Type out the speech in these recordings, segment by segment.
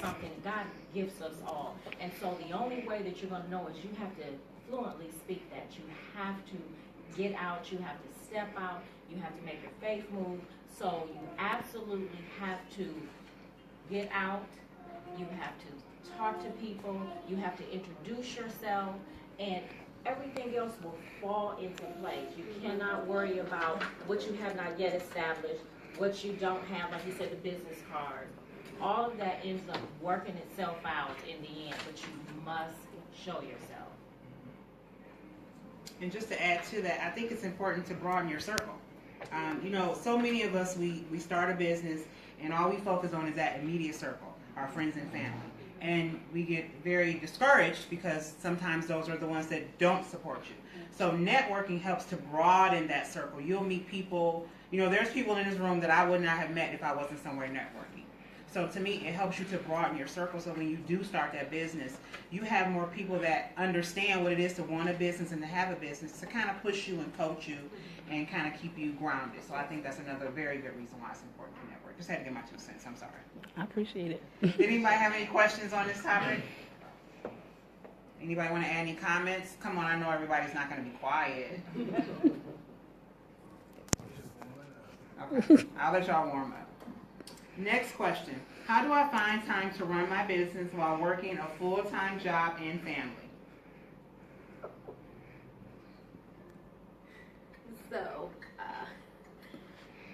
something God gifts us all. And so the only way that you're going to know is you have to fluently speak that. You have to get out, you have to step out, you have to make your faith move. So you absolutely have to get out, you have to talk to people, you have to introduce yourself, and everything else will fall into place. You cannot worry about what you have not yet established, what you don't have, like you said, the business cards. All of that ends up working itself out in the end, but you must show yourself. And just to add to that, I think it's important to broaden your circle. So many of us, we start a business and all we focus on is that immediate circle, our friends and family. And we get very discouraged because sometimes those are the ones that don't support you. So networking helps to broaden that circle. You'll meet people, there's people in this room that I would not have met if I wasn't somewhere networking. So to me, it helps you to broaden your circle, so when you do start that business, you have more people that understand what it is to want a business and to have a business, to kind of push you and coach you and kind of keep you grounded. So I think that's another very good reason why it's important to network. Just had to get my 2 cents. I'm sorry. I appreciate it. Did anybody have any questions on this topic? Anybody want to add any comments? Come on, I know everybody's not going to be quiet. Okay, I'll let y'all warm up. Next question. How do I find time to run my business while working a full-time job and family? So,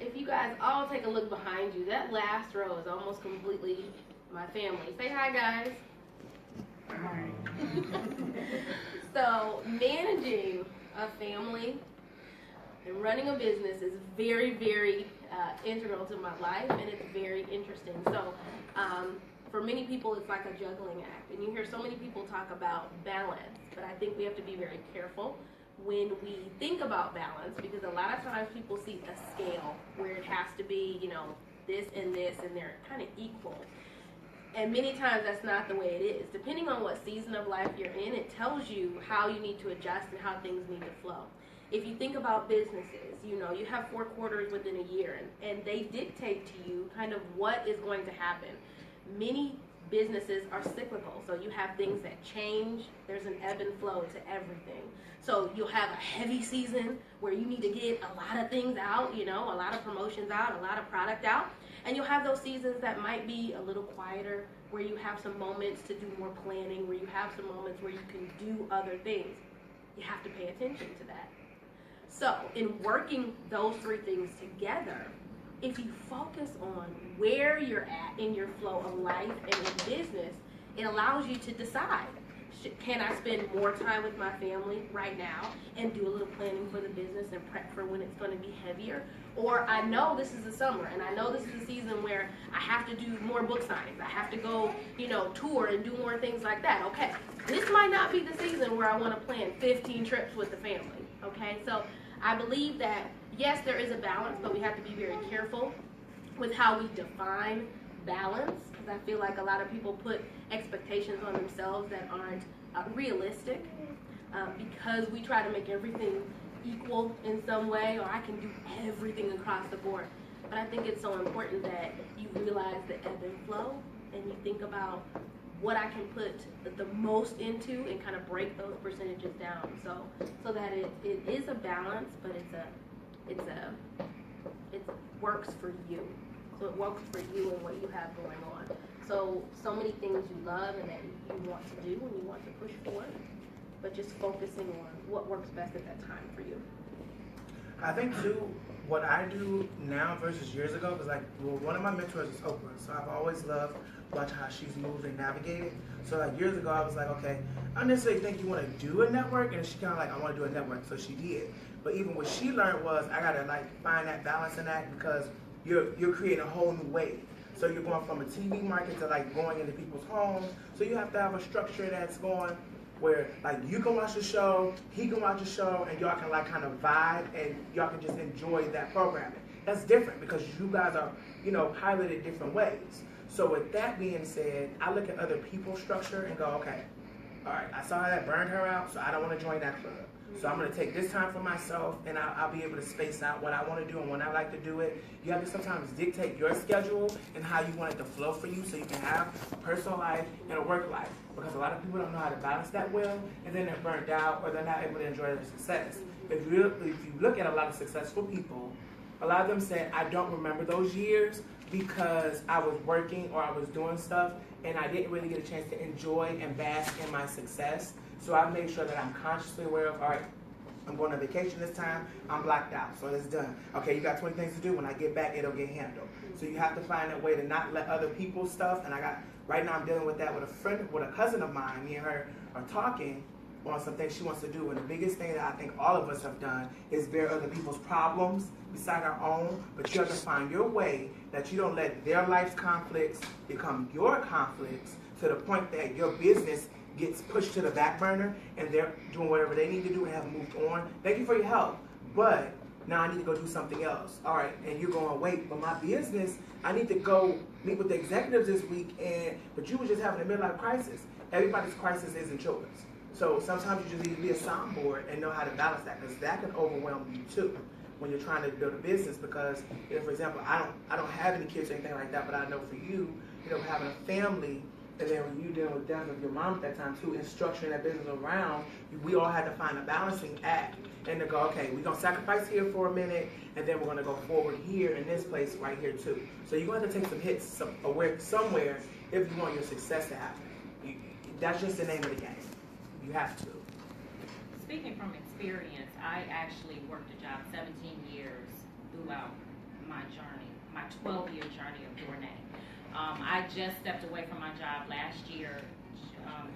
if you guys all take a look behind you, that last row is almost completely my family. Say hi, guys. Hi. So, managing a family and running a business is very, very integral to my life, and it's very interesting. So, for many people, it's like a juggling act, and you hear so many people talk about balance, but I think we have to be very careful when we think about balance, because a lot of times people see a scale where it has to be, this, and they're kind of equal. And many times that's not the way it is. Depending on what season of life you're in, it tells you how you need to adjust and how things need to flow. If you think about businesses, you have 4 quarters within a year, and they dictate to you kind of what is going to happen. Many businesses are cyclical, so you have things that change. There's an ebb and flow to everything. So you'll have a heavy season where you need to get a lot of things out, a lot of promotions out, a lot of product out. And you'll have those seasons that might be a little quieter, where you have some moments to do more planning, where you have some moments where you can do other things. You have to pay attention to that. So in working those 3 things together, if you focus on where you're at in your flow of life and in business, it allows you to decide, can I spend more time with my family right now and do a little planning for the business and prep for when it's going to be heavier? Or I know this is the summer, and I know this is the season where I have to do more book signings. I have to go, tour and do more things like that. Okay, this might not be the season where I want to plan 15 trips with the family. Okay, so I believe that, yes, there is a balance, but we have to be very careful with how we define balance, because I feel like a lot of people put expectations on themselves that aren't realistic, because we try to make everything equal in some way, or I can do everything across the board. But I think it's so important that you realize the ebb and flow, and you think about what I can put the most into and kind of break those percentages down, so that it is a balance, but it works for you. So it works for you and what you have going on. So many things you love and that you want to do and you want to push for, but just focusing on what works best at that time for you. I think too, what I do now versus years ago, because one of my mentors is Oprah, so I've always loved watching how she's moved and navigated. So years ago, I was like, okay, I don't necessarily think you want to do a network, and she kind of I want to do a network, so she did. But even what she learned was, I gotta find that balance in that, because you're creating a whole new wave. So you're going from a TV market to going into people's homes. So you have to have a structure that's going where you can watch the show, he can watch the show, and y'all can kind of vibe, and y'all can just enjoy that programming. That's different because you guys are, piloted different ways. So with that being said, I look at other people's structure and go, okay, all right, I saw how that burned her out, so I don't want to join that club. So I'm going to take this time for myself, and I'll be able to space out what I want to do and when I like to do it. You have to sometimes dictate your schedule and how you want it to flow for you so you can have a personal life and a work life. Because a lot of people don't know how to balance that well, and then they're burned out or they're not able to enjoy their success. If you look at a lot of successful people, a lot of them say, I don't remember those years because I was working or I was doing stuff and I didn't really get a chance to enjoy and bask in my success. So I made sure that I'm consciously aware of, all right, I'm going on vacation this time, I'm blocked out, so it's done. Okay, you got 20 things to do, when I get back, it'll get handled. So you have to find a way to not let other people's stuff, and right now I'm dealing with that with a cousin of mine. Me and her are talking on some things she wants to do, and the biggest thing that I think all of us have done is bear other people's problems beside our own, but you have to find your way that you don't let their life's conflicts become your conflicts to the point that your business gets pushed to the back burner and they're doing whatever they need to do and have moved on. Thank you for your help, but now I need to go do something else. All right, and you're going, wait, but my business, I need to go meet with the executives this week, but you were just having a midlife crisis. Everybody's crisis isn't yours. So sometimes you just need to be a soundboard and know how to balance that, because that can overwhelm you too when you're trying to build a business. Because, for example, I don't have any kids or anything like that, but I know for you, having a family, and then when you dealing with death of your mom at that time too, and structuring that business around, we all had to find a balancing act and to go, okay, we're gonna sacrifice here for a minute, and then we're gonna go forward here in this place right here too. So you're gonna have to take some hits somewhere if you want your success to happen. That's just the name of the game. You have to. Speaking from experience, I actually worked a job 17 years throughout my journey, my 12-year journey of Dornay. I just stepped away from my job last year,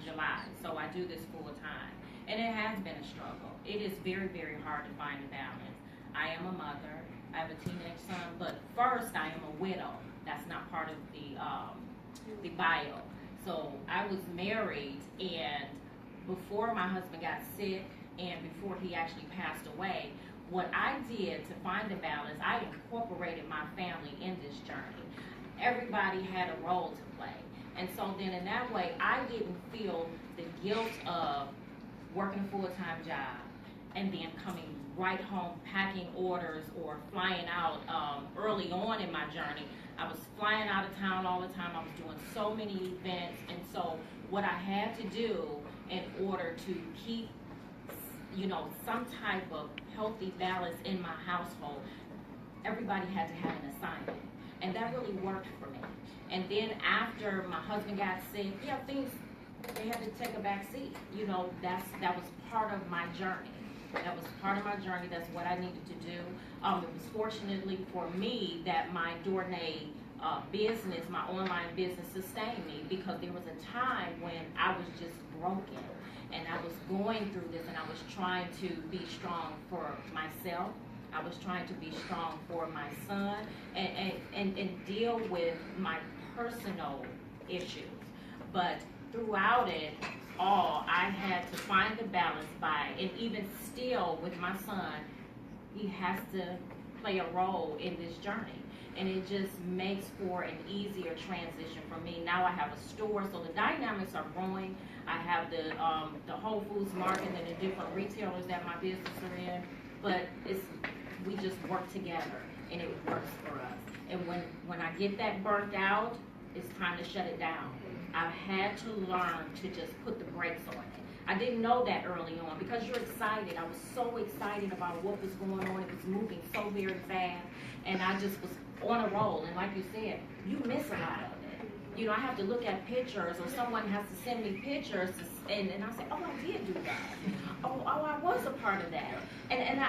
July, so I do this full time. And it has been a struggle. It is very, very hard to find a balance. I am a mother, I have a teenage son, but first I am a widow. That's not part of the bio. So I was married, and before my husband got sick and before he actually passed away, what I did to find a balance, I incorporated my family in this journey. Everybody had a role to play. And so then in that way, I didn't feel the guilt of working a full-time job and then coming right home, packing orders or flying out early on in my journey. I was flying out of town all the time. I was doing so many events. And so what I had to do in order to keep, some type of healthy balance in my household, everybody had to have an assignment. And that really worked for me. And then after my husband got sick, they had to take a back seat. That was part of my journey. That was part of my journey. That's what I needed to do. It was fortunately for me that my Dornay business, my online business, sustained me, because there was a time when I was just broken. And I was going through this, and I was trying to be strong for myself. I was trying to be strong for my son and deal with my personal issues. But throughout it all, I had to find the balance and even still with my son, he has to play a role in this journey. And it just makes for an easier transition for me. Now I have a store, so the dynamics are growing. I have the Whole Foods market and the different retailers that my business are in. But we just work together, and it works for us. And when I get that burnt out, it's time to shut it down. I've had to learn to just put the brakes on it. I didn't know that early on, because you're excited. I was so excited about what was going on. It was moving so very fast, and I just was on a roll. And like you said, you miss a lot of it. I have to look at pictures, or someone has to send me pictures, and I say, oh, I did do that. Oh, I was a part of that. And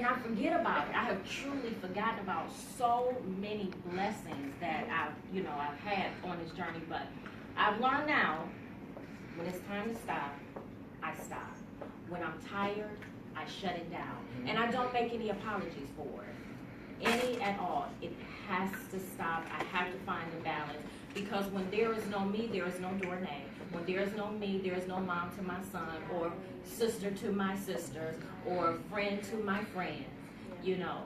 I forget about it. I have truly forgotten about so many blessings that I've had on this journey. But I've learned now, when it's time to stop, I stop. When I'm tired, I shut it down. And I don't make any apologies for it. Any at all. It has to stop. I have to find a balance. Because when there is no me, there is no Dornay. When there is no me, there is no mom to my son, or sister to my sisters, or friend to my friends,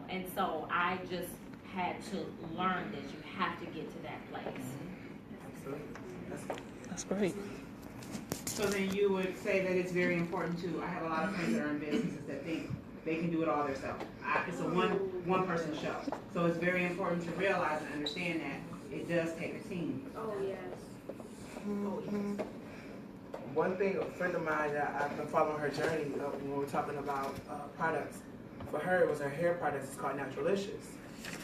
And so I just had to learn that you have to get to that place. Absolutely. That's great. So then you would say that it's very important to, I have a lot of friends that are in businesses that think they can do it all themselves. It's a one person show. So it's very important to realize and understand that it does take a team. Oh, yes. Oh, yes. One thing, a friend of mine that I've been following her journey when we're talking about products, for her it was her hair products. It's called Naturalicious.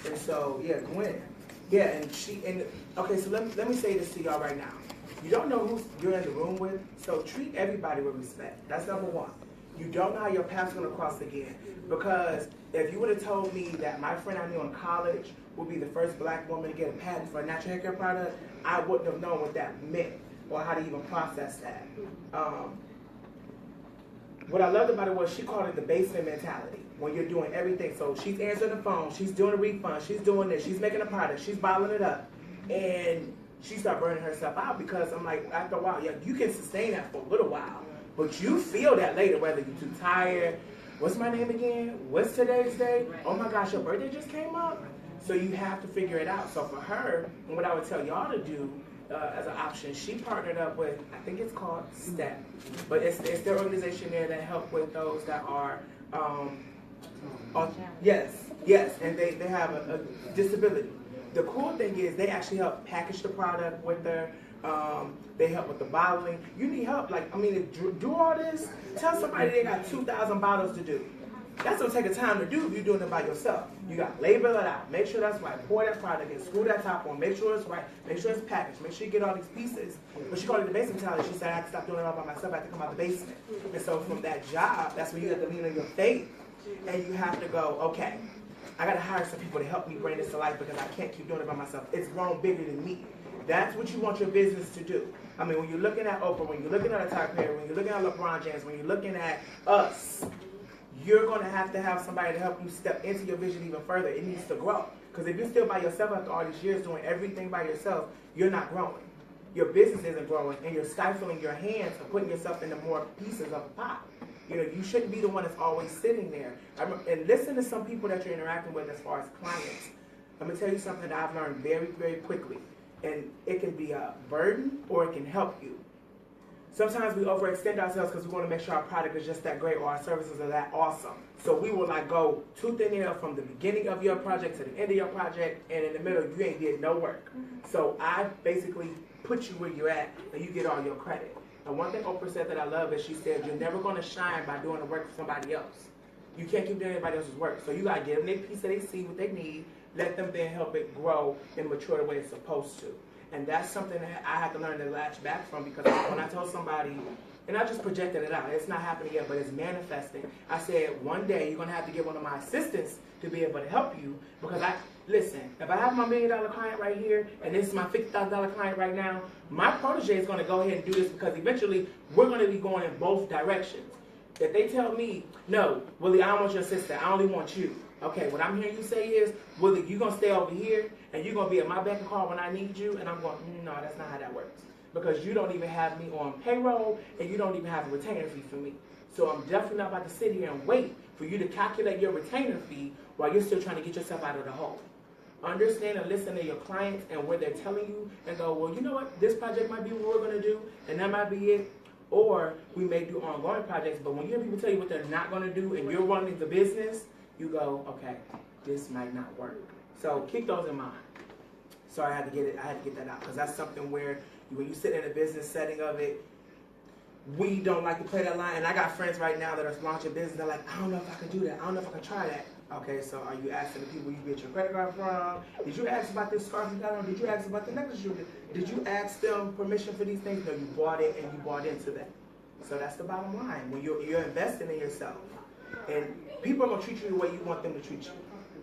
And so, yeah, Gwen. Yeah, okay, so let me say this to y'all right now. You don't know who you're in the room with, so treat everybody with respect. That's number one. You don't know how your path's gonna cross again. Because if you would have told me that my friend I knew in college would be the first black woman to get a patent for a natural hair care product, I wouldn't have known what that meant or how to even process that. What I loved about it was she called it the basement mentality. When you're doing everything, so she's answering the phone, she's doing a refund, she's doing this, she's making a product, she's bottling it up, and she started burning herself out because I'm like, after a while, yeah, you can sustain that for a little while, but you feel that later, whether you're too tired, what's my name again? What's today's day? Oh my gosh, your birthday just came up? So you have to figure it out. So for her, and what I would tell y'all to do as an option, she partnered up with, I think it's called STEP, but it's their organization there that help with those that are, yes, and they have a disability. The cool thing is they actually help package the product with their, they help with the bottling. You need help, to do all this, tell somebody they got 2,000 bottles to do. That's gonna take a time to do if you're doing it by yourself. You gotta label it out, make sure that's right, pour that product in, screw that top on, make sure it's right, make sure it's packaged, make sure you get all these pieces. But she called it the basement mentality. She said, I have to stop doing it all by myself, I have to come out the basement. And so from that job, that's when you have to lean on your faith, and you have to go, okay, I gotta hire some people to help me bring this to life because I can't keep doing it by myself. It's grown bigger than me. That's what you want your business to do. I mean, when you're looking at Oprah, when you're looking at a Tyler Perry, when you're looking at LeBron James, when you're looking at us, you're going to have somebody to help you step into your vision even further. It needs to grow. Because if you're still by yourself after all these years doing everything by yourself, you're not growing. Your business isn't growing, and you're stifling your hands and putting yourself into more pieces of a pot. You know, you shouldn't be the one that's always sitting there. And listen to some people that you're interacting with as far as clients. I'm going to tell you something that I've learned very, very quickly. And it can be a burden or it can help you. Sometimes we overextend ourselves because we want to make sure our product is just that great or our services are that awesome. So we will go tooth and nail from the beginning of your project to the end of your project, and in the middle you ain't did no work. So I basically put you where you're at and you get all your credit. And one thing Oprah said that I love is she said, you're never going to shine by doing the work for somebody else. You can't keep doing anybody else's work. So you got to give them their piece that they see, what they need, let them then help it grow and mature the way it's supposed to. And that's something that I had to learn to latch back from, because when I told somebody, and I just projected it out, it's not happening yet, but it's manifesting. I said, one day you're going to have to get one of my assistants to be able to help you, because listen, if I have my $1 million client right here, and this is my $50,000 client right now, my protege is going to go ahead and do this, because eventually we're going to be going in both directions. If they tell me, no, Willie, I don't want your assistant, I only want you. Okay, what I'm hearing you say is, Willie, you're going to stay over here, and you're going to be at my beck and call when I need you, and I'm going, no, that's not how that works. Because you don't even have me on payroll, and you don't even have a retainer fee for me. So I'm definitely not about to sit here and wait for you to calculate your retainer fee while you're still trying to get yourself out of the hole. Understand and listen to your clients and what they're telling you, and go, well, you know what, this project might be what we're going to do, and that might be it. Or we may do ongoing projects, but when you hear people tell you what they're not going to do, and you're running the business, you go, okay, this might not work. So keep those in mind. So I had to get that out, because that's something where when you sit in a business setting of it, we don't like to play that line. And I got friends right now that are launching business. They're like, I don't know if I can do that. I don't know if I can try that. Okay, so are you asking the people you get your credit card from? Did you ask about this scarf you got on? Did you ask about the necklace you did? Did you ask them permission for these things? No, you bought it and you bought into that. So that's the bottom line. When you're investing in yourself, and people are going to treat you the way you want them to treat you.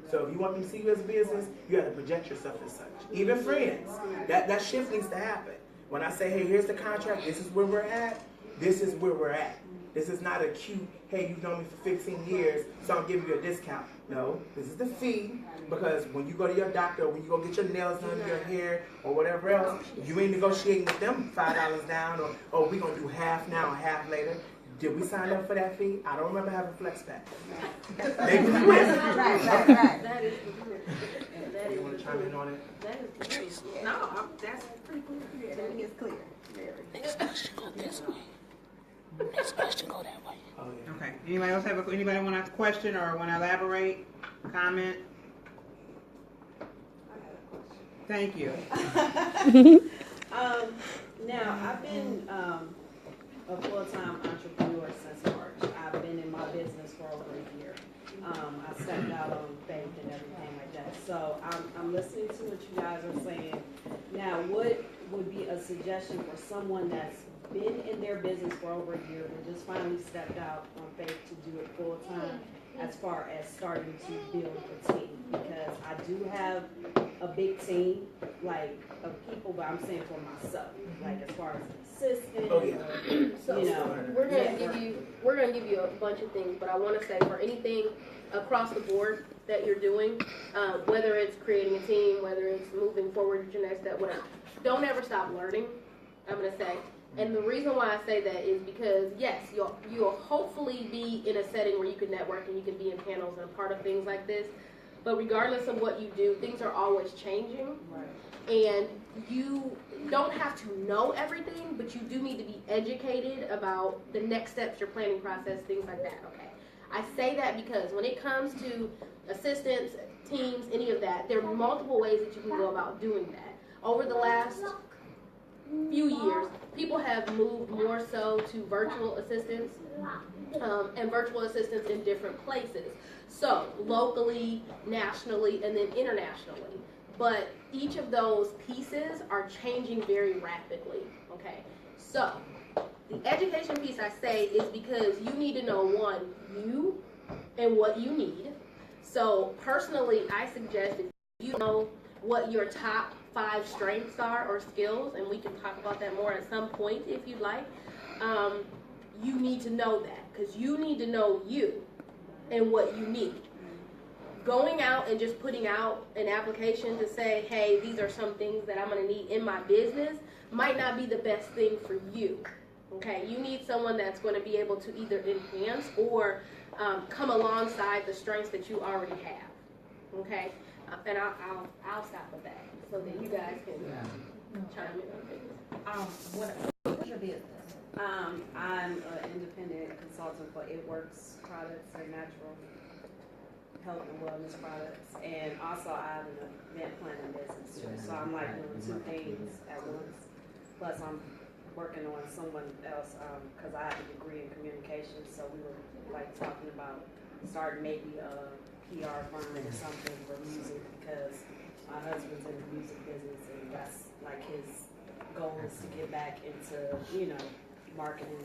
So if you want them to see you as a business, you have to project yourself as such. Even friends, that shift needs to happen. When I say, hey, here's the contract, this is where we're at, this is where we're at. This is not a cute, hey, you've known me for 15 years, so I'm giving you a discount. No, this is the fee, because when you go to your doctor, or when you go get your nails done, your hair, or whatever else, you ain't negotiating with them $5 down, or, oh, we're going to do half now and half later. Did we sign up for that fee? I don't remember having flex back. Maybe we will. Right. That is the truth. You want to chime in on it? That is the truth. No, that's pretty clear. That is clear. Very. Next question, go that way. Oh, yeah. Okay. Anybody else anybody want to ask a question or want to elaborate? Comment? Thank you. Now, I've been a full-time entrepreneur since March. I've been in my business for over a year. I stepped out on faith and everything like that. So I'm listening to what you guys are saying. Now, what would be a suggestion for someone that's been in their business for over a year but just finally stepped out on faith to do it full-time as far as starting to build a team? Because I do have a big team, like, of people, but I'm saying for myself, like as far as an assistant, Oh, yeah. or, So you know, we're gonna network. we're gonna give you a bunch of things, but I want to say for anything across the board that you're doing, whether it's creating a team, whether it's moving forward to your next step, whatever, don't ever stop learning. I'm gonna say, and the reason why I say that is because yes, you'll hopefully be in a setting where you can network and you can be in panels and a part of things like this. But regardless of what you do, things are always changing. Right. And you don't have to know everything, but you do need to be educated about the next steps, your planning process, things like that, okay? I say that because when it comes to assistants, teams, any of that, there are multiple ways that you can go about doing that. Over the last few years, people have moved more so to virtual assistants and virtual assistants in different places. So locally, nationally, and then internationally. But each of those pieces are changing very rapidly, okay? So the education piece I say is because you need to know, one, you and what you need. So personally, I suggest if you know what your top 5 strengths are or skills, and we can talk about that more at some point if you'd like, you need to know that because you need to know you and what you need. Going out and just putting out an application to say, hey, these are some things that I'm going to need in my business might not be the best thing for you. Okay, you need someone that's going to be able to either enhance or come alongside the strengths that you already have. Okay, and I'll stop with that so that you guys can chime in on things. What's your business? I'm an independent consultant for It Works products and natural health and wellness products, and also I have an event planning business too. So I'm like doing 2 things at once. Plus I'm working on someone else because I have a degree in communication. So we were like talking about starting maybe a PR firm or something for music because my husband's in the music business and that's like his goal is to get back into, you know, marketing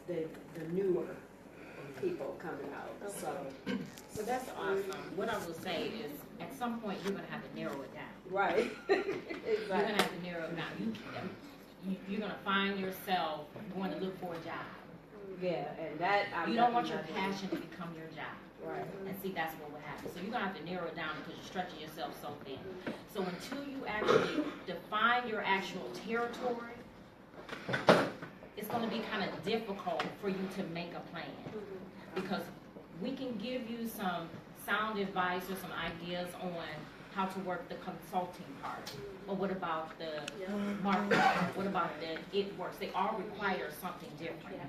the newer people coming out. So that's awesome. What I will say is, at some point, you're going to have to narrow it down. Right. You're going to have to narrow it down. You're going to find yourself going to look for a job. Yeah, and that You don't want your passion to become your job. Right. And see, that's what will happen. So you're going to have to narrow it down because you're stretching yourself so thin. So until you actually define your actual territory, it's going to be kind of difficult for you to make a plan. Because we can give you some sound advice or some ideas on how to work the consulting part. But what about the marketing part? What about the It Works? They all require something different.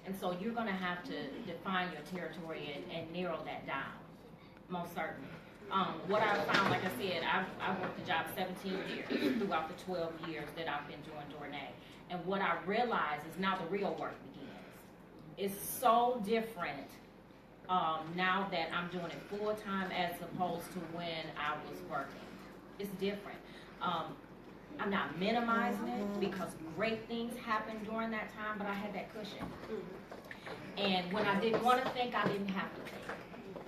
And so you're going to have to define your territory and narrow that down, most certainly. What I found, like I said, I've worked the job 17 years throughout the 12 years that I've been doing Dornay. And what I realized is now the real work begins. It's so different now that I'm doing it full time as opposed to when I was working. It's different. I'm not minimizing it because great things happened during that time, but I had that cushion. And when I didn't want to think, I didn't have to think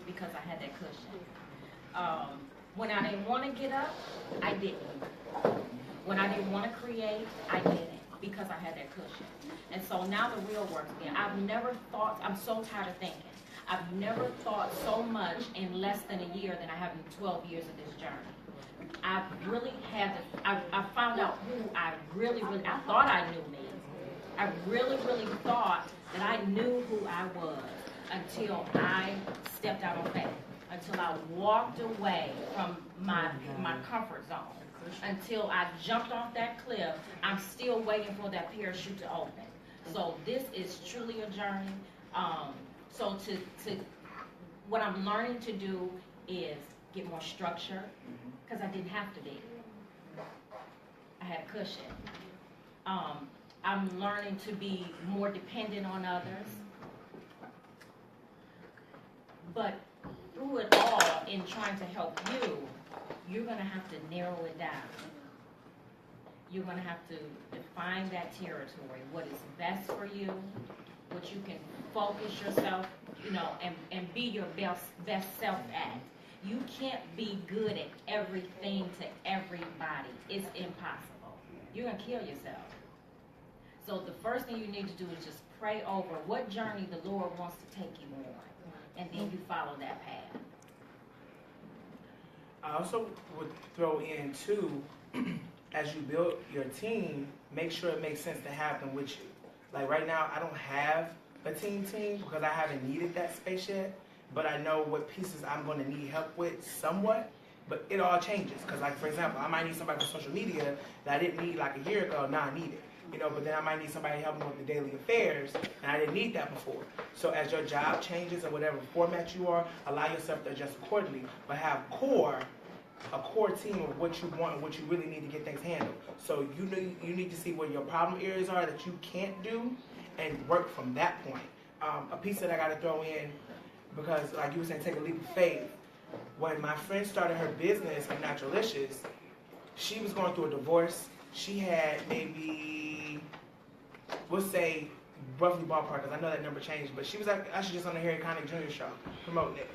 because I had that cushion. When I didn't want to get up, I didn't. When I didn't want to create, I didn't because I had that cushion. And so now the real work begins. I've never thought, I'm so tired of thinking. I've never thought so much in less than a year than I have in 12 years of this journey. I've really had to, I found out who I really, I thought I knew me. I really thought that I knew who I was until I stepped out on faith, until I walked away from my comfort zone, until I jumped off that cliff. I'm still waiting for that parachute to open. So this is truly a journey. So what I'm learning to do is get more structure, because I didn't have to be. I had a cushion. I'm learning to be more dependent on others. But through it all, in trying to help you, you're going to have to narrow it down. You're going to have to define that territory, what is best for you, what you can focus yourself, and be your best self at. You can't be good at everything to everybody. It's impossible. You're going to kill yourself. So the first thing you need to do is just pray over what journey the Lord wants to take you on, and then you follow that path. I also would throw in too, as you build your team, make sure it makes sense to have them with you. Like right now, I don't have a team because I haven't needed that space yet, but I know what pieces I'm going to need help with somewhat, but it all changes. Because like, for example, I might need somebody for social media that I didn't need like a year ago, now I need it. But then I might need somebody to help me with the daily affairs, and I didn't need that before. So as your job changes or whatever format you are, allow yourself to adjust accordingly, but have a core team of what you want and what you really need to get things handled. So you need to see where your problem areas are that you can't do and work from that point. A piece that I got to throw in, because like you were saying, take a leap of faith. When my friend started her business of Naturalicious, she was going through a divorce. She had maybe, we'll say, roughly ballpark, because I know that number changed, but she was actually just on the Harry Connick Jr. show, promoting it.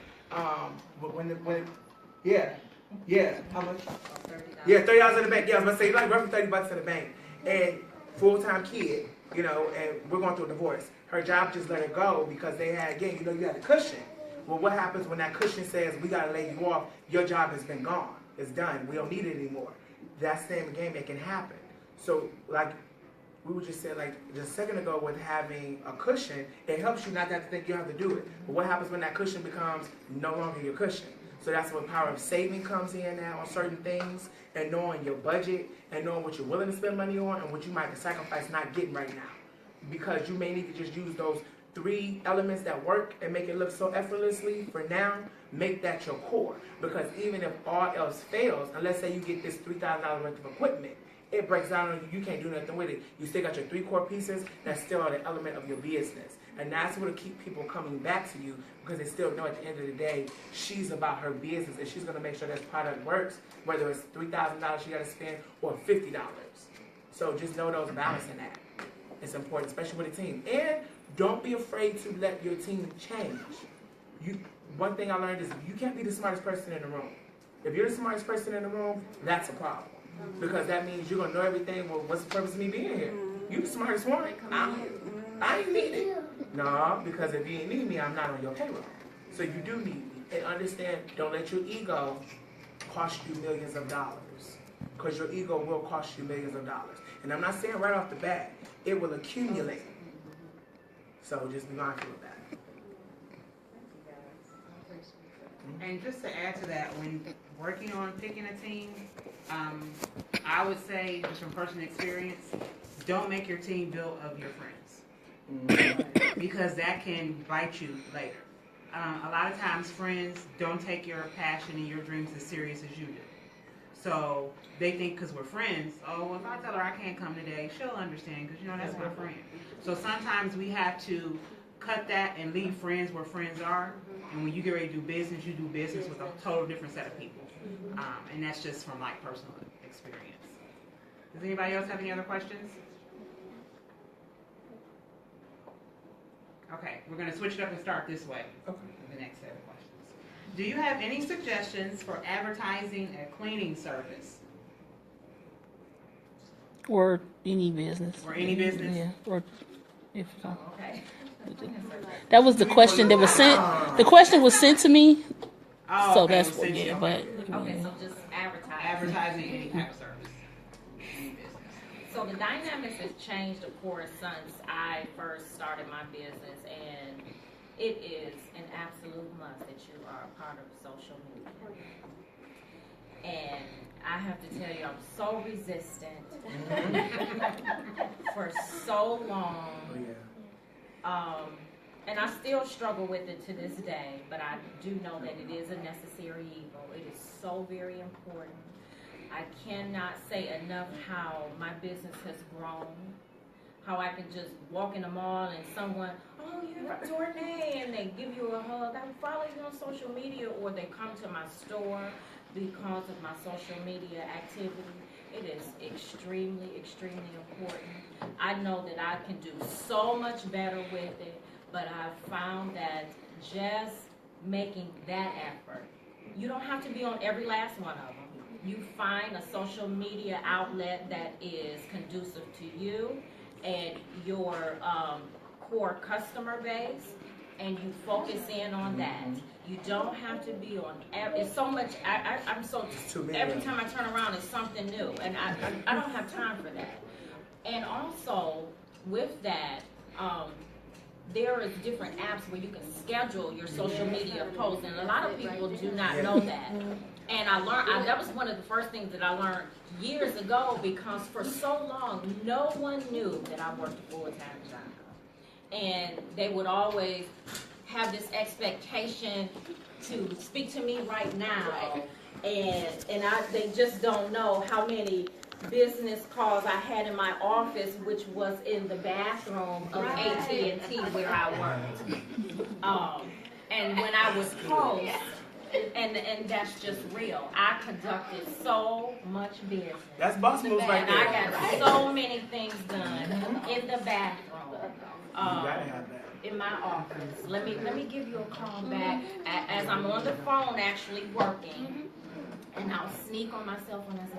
Yeah, how much? $30. Yeah, $30 in the bank. Yeah, I was about to say, like roughly $30 in the bank. And full-time kid, and we're going through a divorce. Her job just let her go because they had, again, you had a cushion. Well, what happens when that cushion says, we got to lay you off, your job has been gone. It's done. We don't need it anymore. That's the same game. It can happen. So, like we were just saying, like just a second ago, with having a cushion, it helps you not to have to think you have to do it. But what happens when that cushion becomes no longer your cushion? So that's where the power of saving comes in now on certain things, and knowing your budget, and knowing what you're willing to spend money on, and what you might have to sacrifice not getting right now. Because you may need to just use those 3 elements that work and make it look so effortlessly for now. Make that your core. Because even if all else fails, and let's say you get this $3,000 worth of equipment, it breaks down on you, you can't do nothing with it. You still got your 3 core pieces that still are the element of your business. And that's what will keep people coming back to you, because they still know at the end of the day, she's about her business, and she's going to make sure this product works, whether it's $3,000 she got to spend or $50. So just know those balancing that. It's important, especially with a team. And don't be afraid to let your team change. One thing I learned is you can't be the smartest person in the room. If you're the smartest person in the room, that's a problem. Because that means you're going to know everything. Well, what's the purpose of me being here? You the smartest one. I ain't need it. No, because if you ain't need me, I'm not on your payroll. So you do need me. And understand, don't let your ego cost you millions of dollars. Because your ego will cost you millions of dollars. And I'm not saying right off the bat, it will accumulate. So just be mindful of that. And just to add to that, when working on picking a team, I would say, just from personal experience, don't make your team built of your friends. Because that can bite you later. A lot of times friends don't take your passion and your dreams as serious as you do. So they think because we're friends, oh, well, if I tell her I can't come today, she'll understand because, that's my friend. So sometimes we have to cut that and leave friends where friends are. And when you get ready to do business, you do business with a total different set of people. And that's just from like personal experience. Does anybody else have any other questions? Okay, we're going to switch it up and start this way. Okay. The next set of questions. Do you have any suggestions for advertising a cleaning service? Or any business. Or any business? Yeah. Or if Okay. that was the question that was sent. The question was sent to me. Oh, so okay, that's what. Yeah, okay. but Okay, so just advertise. Advertising any type of service. Any business. So the dynamics has changed, of course, since I first started my business, and it is an absolute must that you are a part of social media. And I have to tell you, I'm so resistant for so long And I still struggle with it to this day, but I do know that it is a necessary evil. It is so very important. I cannot say enough how my business has grown, how I can just walk in the mall and someone, oh, you're Dornay, and they give you a hug. I follow you on social media, or they come to my store because of my social media activity. It is extremely, extremely important. I know that I can do so much better with it, but I've found that just making that effort, you don't have to be on every last one of them. You find a social media outlet that is conducive to you and your core customer base, and you focus in on that. You don't have to be on. It's so much. I'm so. Every time I turn around, it's something new, and I don't have time for that. And also with that, there is different apps where you can schedule your social media posts, and a lot of people do not know that. And I learned, that was one of the first things that I learned years ago, because for so long, no one knew that I worked a full-time job. And they would always have this expectation to speak to me right now. And they just don't know how many business calls I had in my office, which was in the bathroom of AT&T where I worked. And when I was closed, and that's just real. I conducted so much business. That's boss moves right there. And I got so many things done in the bathroom. You gotta have that. In my office. Let me give you a call back as I'm on the phone actually working, and I'll sneak on my cell phone and say,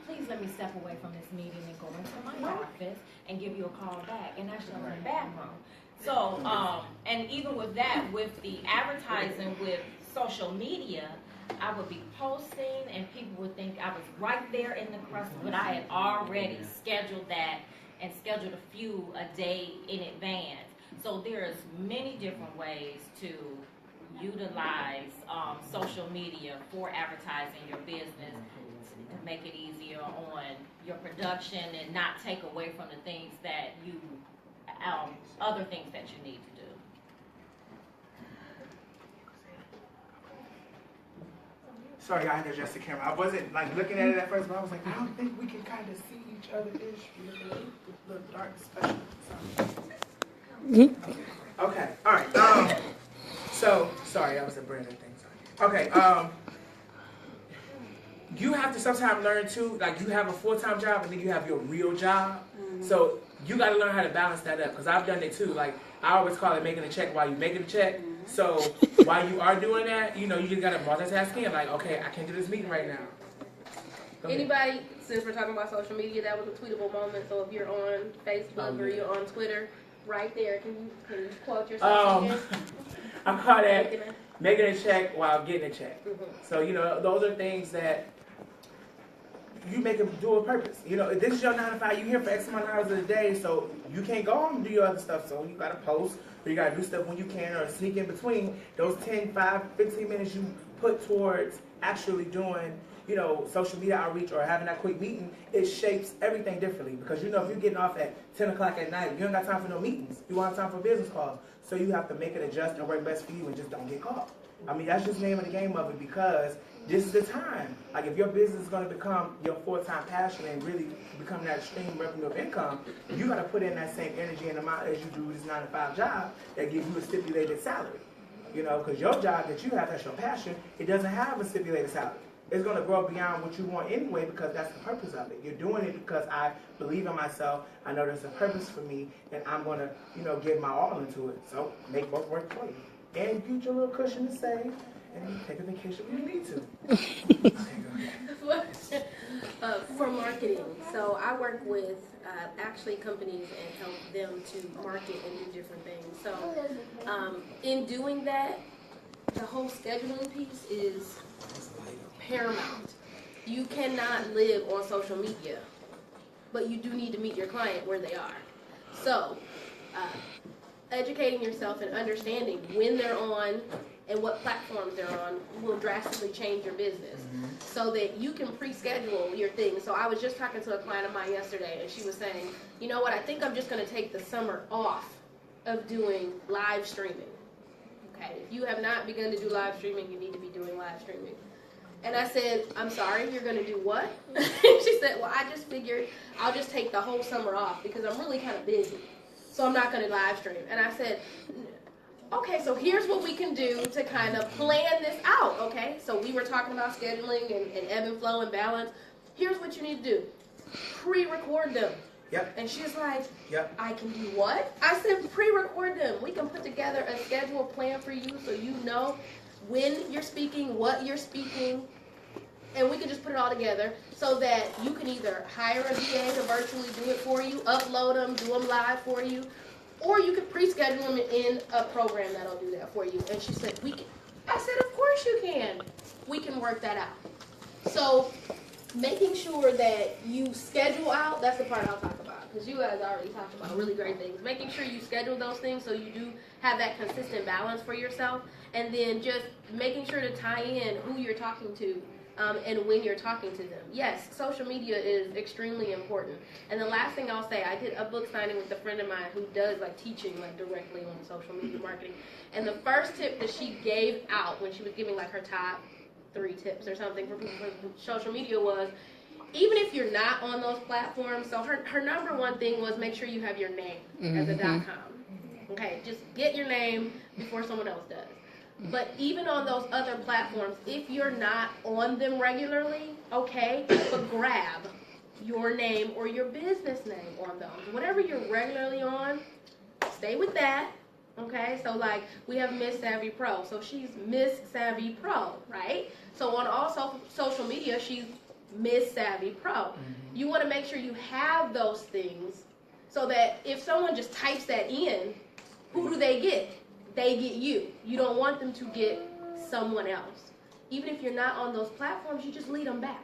please let me step away from this meeting and go into my office and give you a call back. And actually I'm in the bathroom. So, and even with that, with the advertising with social media, I would be posting and people would think I was right there in the crust, but I had already scheduled that and scheduled a few a day in advance. So there's many different ways to utilize social media for advertising your business to make it easier on your production and not take away from the things that you, other things that you need to do. Sorry, I had to adjust the camera. I wasn't like looking at it at first, but I was like, I don't think we can kind of see each other-ish. A little dark, special. Okay, all right. So, sorry, that was a Brandon thing. Sorry. Okay, you have to sometimes learn too, like you have a full-time job and then you have your real job. So you got to learn how to balance that up, because I've done it too. Like I always call it making a check while you're making a check. So while you are doing that, you know, you just got to multitask in. Like, okay, I can't do this meeting right now. Anybody, since we're talking about social media, that was a tweetable moment. So if you're on Facebook or you're on Twitter, right there, can you quote yourself again? I call that making a check while getting a check. So, you know, those are things that you make them do a purpose. You know, this is your 9 to 5. You here for X amount of hours of the day, so you can't go home and do your other stuff. So you got to post, or you got to do stuff when you can, or sneak in between those 10, 5, 15 minutes you put towards actually doing, you know, social media outreach or having that quick meeting. It shapes everything differently, because, you know, if you're getting off at 10 o'clock at night, you don't got time for no meetings. You want time for business calls. So you have to make it adjust and work best for you and just don't get caught. I mean, that's just the name of the game of it, because this is the time. Like, if your business is going to become your full-time passion and really become that stream revenue of income, you got to put in that same energy and amount as you do this 9 to 5 job that gives you a stipulated salary. You know, because your job that you have, that's your passion, it doesn't have a stipulated salary. It's going to grow beyond what you want anyway, because that's the purpose of it. You're doing it because I believe in myself. I know there's a purpose for me, and I'm going to, you know, give my all into it. So make both work for you. And get your little cushion to save, and take a vacation when you need to. Okay, go ahead. For marketing, so I work with actually companies and help them to market and do different things. So in doing that, the whole scheduling piece is paramount. You cannot live on social media, but you do need to meet your client where they are. So educating yourself and understanding when they're on and what platforms they're on will drastically change your business, so that you can pre-schedule your things. So I was just talking to a client of mine yesterday, and she was saying, you know what, I think I'm just going to take the summer off of doing live streaming. Okay, if you have not begun to do live streaming, you need to be doing live streaming. And I said, I'm sorry, you're going to do what? She said, well, I just figured I'll just take the whole summer off because I'm really kind of busy. So I'm not going to live stream. And I said, okay, so here's what we can do to kind of plan this out, okay? So we were talking about scheduling and ebb and flow and balance. Here's what you need to do. Pre-record them. Yep. And she's like, Yep. I can do what? I said, pre-record them. We can put together a schedule plan for you so you know when you're speaking, what you're speaking, and we can just put it all together so that you can either hire a VA to virtually do it for you, upload them, do them live for you, or you could pre-schedule them in a program that'll do that for you. And she said, we can. I said, of course you can. We can work that out. So making sure that you schedule out, that's the part I'll talk about, because you guys already talked about really great things. Making sure you schedule those things so you do have that consistent balance for yourself, and then just making sure to tie in who you're talking to and when you're talking to them. Yes, social media is extremely important. And the last thing I'll say, I did a book signing with a friend of mine who does like teaching like directly on social media marketing. And the first tip that she gave out when she was giving like her top 3 tips or something for people for social media was, even if you're not on those platforms, so her number one thing was make sure you have your name as a .com. Okay, just get your name before someone else does. But even on those other platforms, if you're not on them regularly, okay, but grab your name or your business name on those. Whatever you're regularly on, stay with that. Okay, so like we have Miss Savvy Pro, so she's Miss Savvy Pro, right? So on all social media, she's Miss Savvy Pro. You want to make sure you have those things so that if someone just types that in, who do they get? They get you. You don't want them to get someone else. Even if you're not on those platforms, you just lead them back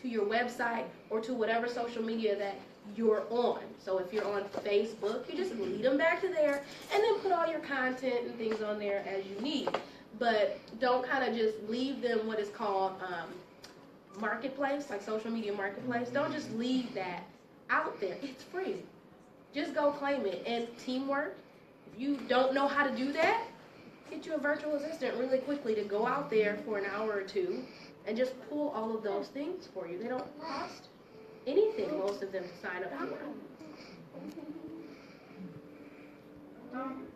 to your website or to whatever social media that you're on. So if you're on Facebook, you just lead them back to there and then put all your content and things on there as you need. But don't kind of just leave them what is called marketplace, like social media marketplace. Don't just leave that out there. It's free. Just go claim it. And teamwork, if you don't know how to do that, get you a virtual assistant really quickly to go out there for an hour or two and just pull all of those things for you. They don't cost anything, most of them, to sign up for.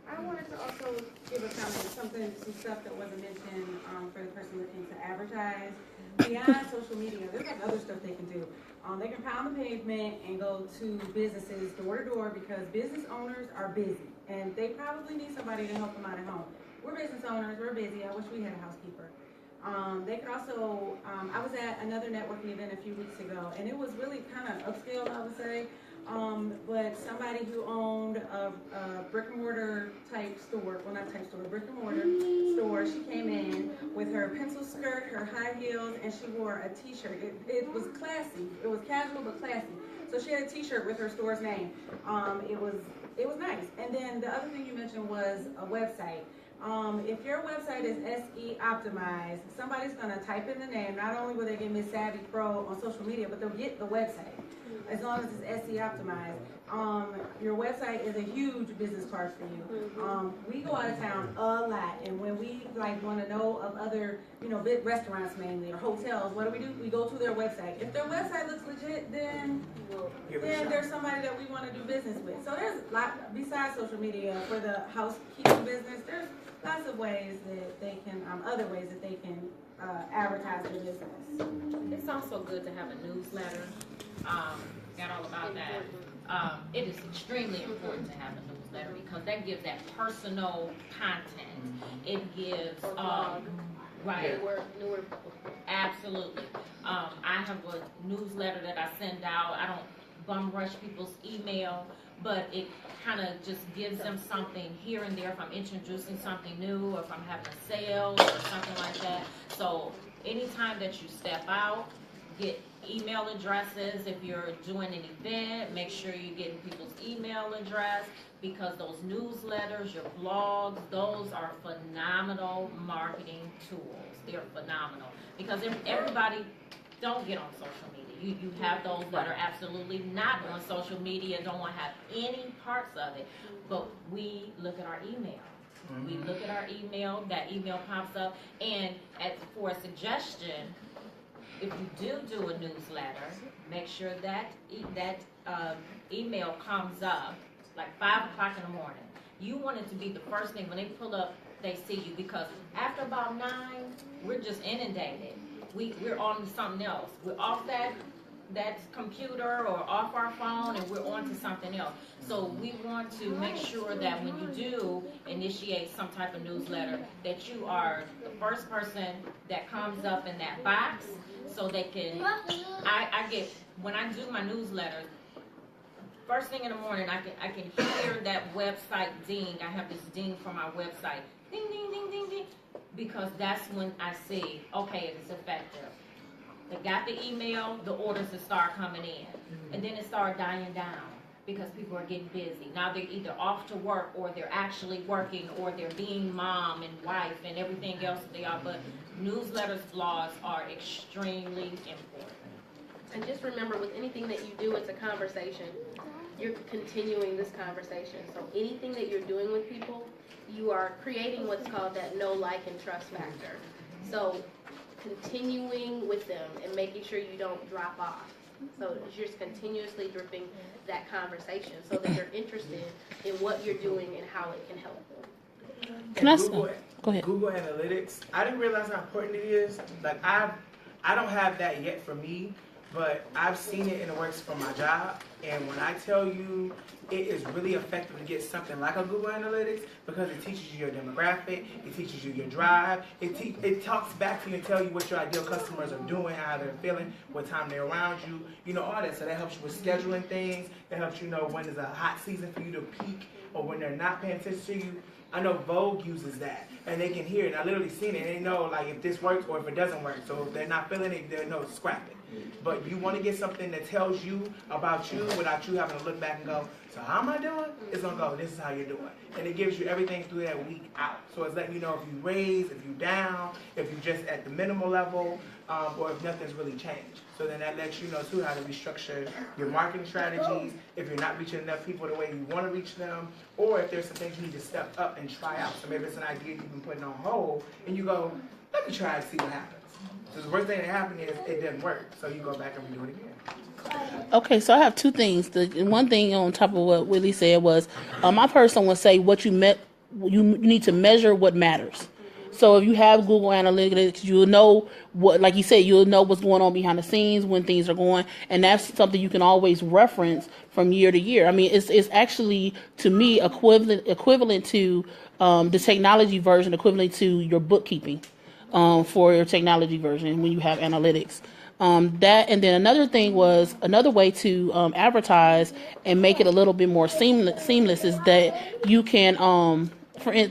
I wanted to also give a comment, some stuff that wasn't mentioned for the person looking to advertise. Beyond social media, there's like other stuff they can do. They can pound the pavement and go to businesses door to door because business owners are busy and they probably need somebody to help them out at home. We're business owners, we're busy. I wish we had a housekeeper. They could also, I was at another networking event a few weeks ago and it was really kind of upscale, I would say. But somebody who owned a brick and mortar type store, well not type store, brick and mortar store, she came in with her pencil skirt, her high heels, and she wore a t-shirt. It was classy. It was casual but classy. So she had a t-shirt with her store's name. It was nice. And then the other thing you mentioned was a website. If your website is SE optimized, somebody's going to type in the name. Not only will they get Miss Savvy Pro on social media, but they'll get the website as long as it's SE optimized. Your website is a huge business card for you. We go out of town a lot, and when we like want to know of other, big restaurants mainly or hotels, what do? We go to their website. If their website looks legit, then there's somebody that we want to do business with. So there's a lot besides social media for the housekeeping business. There's lots of ways that they can, other ways that they can advertise their business. It's also good to have a newsletter. Got all about that. It is extremely important to have a newsletter because that gives that personal content. It gives, right. Newer. Absolutely. I have a newsletter that I send out. I don't bum rush people's email, but it kind of just gives them something here and there if I'm introducing something new or if I'm having a sale or something like that. So anytime that you step out, get email addresses. If you're doing an event, make sure you're getting people's email address, because those newsletters, your blogs, those are phenomenal marketing tools. They're phenomenal because everybody don't get on social media. You have those that are absolutely not on social media, don't want to have any parts of it. But we look at our email. We look at our email, that email pops up, and for a suggestion, if you do a newsletter, make sure that email comes up like 5 o'clock in the morning. You want it to be the first thing when they pull up, they see you, because after about 9, we're just inundated. We're on to something else. We're off that computer or off our phone, and we're on to something else. So we want to make sure that when you do initiate some type of newsletter, that you are the first person that comes up in that box, so they can. I get, when I do my newsletters, first thing in the morning, I can hear that website ding. I have this ding from my website, ding ding ding ding ding, because that's when I see, okay, it's effective. They got the email, the orders will start coming in. And then it started dying down because people are getting busy. Now they're either off to work, or they're actually working, or they're being mom and wife and everything else that they are. But newsletters, blogs are extremely important. And just remember, with anything that you do, it's a conversation. You're continuing this conversation. So anything that you're doing with people, you are creating what's called that know, like, and trust factor. So continuing with them and making sure you don't drop off. So you're just continuously dripping that conversation so that they're interested in what you're doing and how it can help them. Can I Go ahead. Google Analytics, I didn't realize how important it is. Like I don't have that yet for me, but I've seen it in the works for my job. And when I tell you, it is really effective to get something like a Google Analytics, because it teaches you your demographic, it teaches you your drive, it talks back to you and tell you what your ideal customers are doing, how they're feeling, what time they're around you, you know, all that. So that helps you with scheduling things. It helps you know when is a hot season for you to peak, or when they're not paying attention to you. I know Vogue uses that, and they can hear it. And I literally seen it, and they know like if this works or if it doesn't work. So if they're not feeling it, they know scrap it. But you want to get something that tells you about you without you having to look back and go, so how am I doing? It's going to go, this is how you're doing. And it gives you everything through that week out. So it's letting you know if you raise, if you down, if you just at the minimal level, or if nothing's really changed. So then that lets you know too how to restructure your marketing strategies, if you're not reaching enough people the way you want to reach them, or if there's some things you need to step up and try out. So maybe it's an idea you've been putting on hold, and you go, let me try and see what happens. So the worst thing that happened is it didn't work. So you go back and redo it again. Okay, so I have two things. The one thing on top of what Willie said was, my person would say what you need to measure what matters. So if you have Google Analytics, you'll know what, like you said, you'll know what's going on behind the scenes when things are going, and that's something you can always reference from year to year. I mean, it's actually, to me, equivalent to the technology version, equivalent to your bookkeeping for your technology version when you have analytics. That, and then another thing was, another way to advertise and make it a little bit more seamless is that you can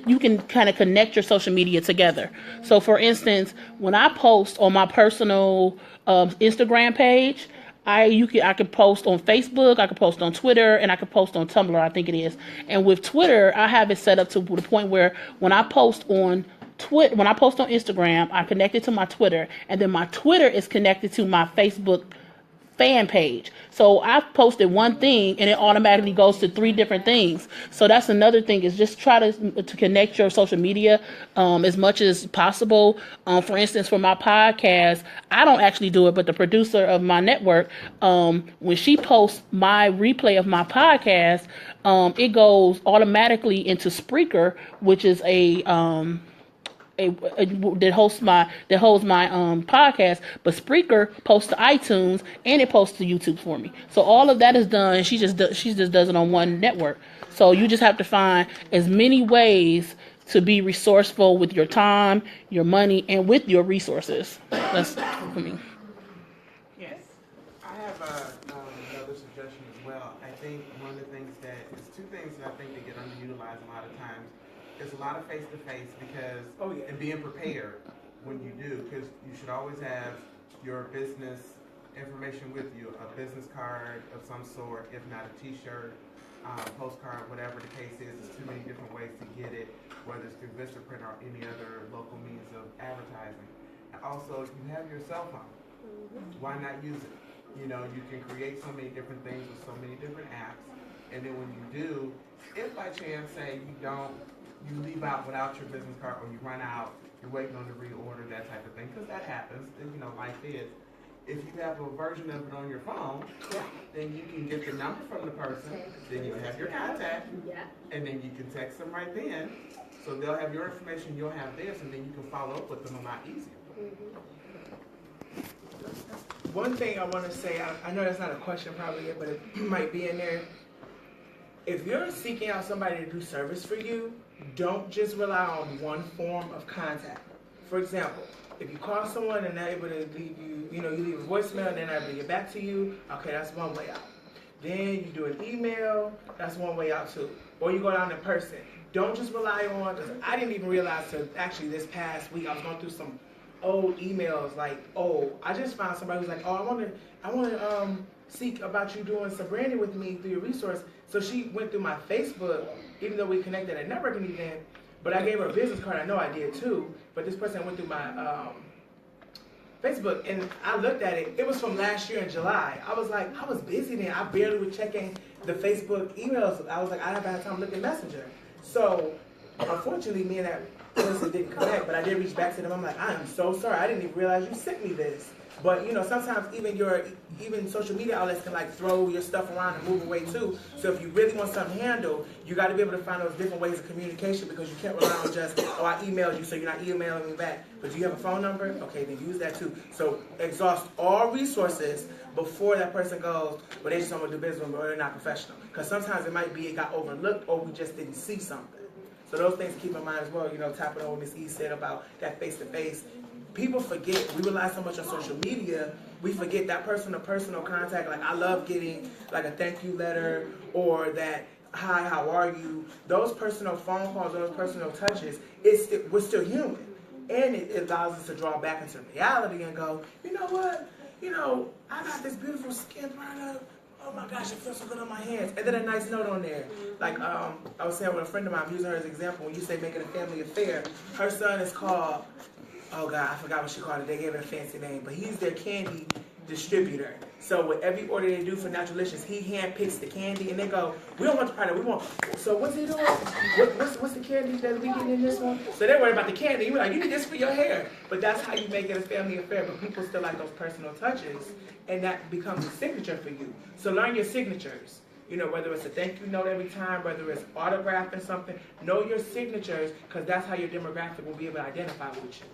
you can kind of connect your social media together. So for instance, when I post on my personal Instagram page, I can post on Facebook, I can post on Twitter, and I can post on Tumblr, I think it is. And with Twitter, I have it set up to the point where when I post on Instagram, I connect it to my Twitter, and then my Twitter is connected to my Facebook fan page. So I've posted one thing and it automatically goes to 3 different things. So that's another thing, is just try to connect your social media as much as possible. For instance, for my podcast, I don't actually do it, but the producer of my network, when she posts my replay of my podcast, it goes automatically into Spreaker, which is that hosts my podcast, but Spreaker posts to iTunes and it posts to YouTube for me. So all of that is done. She just does it on one network. So you just have to find as many ways to be resourceful with your time, your money, and with your resources. That's for me. Yes. I have another suggestion as well. I think one of the things it's 2 things that I think that get underutilized a lot of times. There's a lot of face-to-face because, and being prepared when you do, because you should always have your business information with you, a business card of some sort, if not a t-shirt, postcard, whatever the case is. There's too many different ways to get it, whether it's through Vistaprint or any other local means of advertising. And also, you have your cell phone. Why not use it? You know, you can create so many different things with so many different apps. And then when you do, if by chance, say, you leave out without your business card or you run out, you're waiting on the reorder, that type of thing, because that happens, and, you know, life is. If you have a version of it on your phone, then you can get the number from the person, then you have your contact, and then you can text them right then. So they'll have your information, you'll have theirs, and then you can follow up with them a lot easier. One thing I want to say, I know that's not a question probably yet, but it might be in there. If you're seeking out somebody to do service for you, don't just rely on one form of contact. For example, if you call someone and they're able to leave you, you leave a voicemail and they're not able to get back to you, okay, that's one way out. Then you do an email, that's one way out too. Or you go down in person. Don't just rely on, because I didn't even realize till actually this past week, I was going through some old emails like, I just found somebody who's like, I want to seek about you doing some branding with me through your resource. So she went through my Facebook, even though we connected at a networking event, but I gave her a business card. I know I did too, but this person went through my Facebook, and I looked at it. It was from last year in July. I was like, I was busy then. I barely was checking the Facebook emails. I was like, I haven't had time to look at Messenger. So, unfortunately, me and that person didn't connect, but I did reach back to them. I'm like, I am so sorry. I didn't even realize you sent me this. But, sometimes even social media outlets can like throw your stuff around and move away too. So if you really want something handled, you got to be able to find those different ways of communication, because you can't rely on just, I emailed you, so you're not emailing me back. But do you have a phone number? Okay, then use that too. So exhaust all resources before that person goes, well, they just don't want to do business with me, or they're not professional. Because sometimes it might be it got overlooked, or we just didn't see something. So those things to keep in mind as well, tapping on what Ms. E said about that face-to-face. People forget, we rely so much on social media, we forget that personal contact. Like, I love getting like a thank you letter, or that, hi, how are you? Those personal phone calls, those personal touches, we're still human. And it allows us to draw back into reality and go, you know what? I got this beautiful skin product. Oh my gosh, it feels so good on my hands. And then a nice note on there. Like, I was saying with a friend of mine, I'm using her as an example. When you say make it a family affair, her son is called, oh God, I forgot what she called it. They gave it a fancy name, but he's their candy distributor. So with every order they do for Naturalicious, he handpicks the candy, and they go, we don't want the product, we want. So what's he doing? What's the candy that we getting in this one? So they're worried about the candy. You're like, you need this for your hair. But that's how you make it a family affair. But people still like those personal touches, and that becomes a signature for you. So learn your signatures. Whether it's a thank you note every time, whether it's autographing something, know your signatures, because that's how your demographic will be able to identify with you.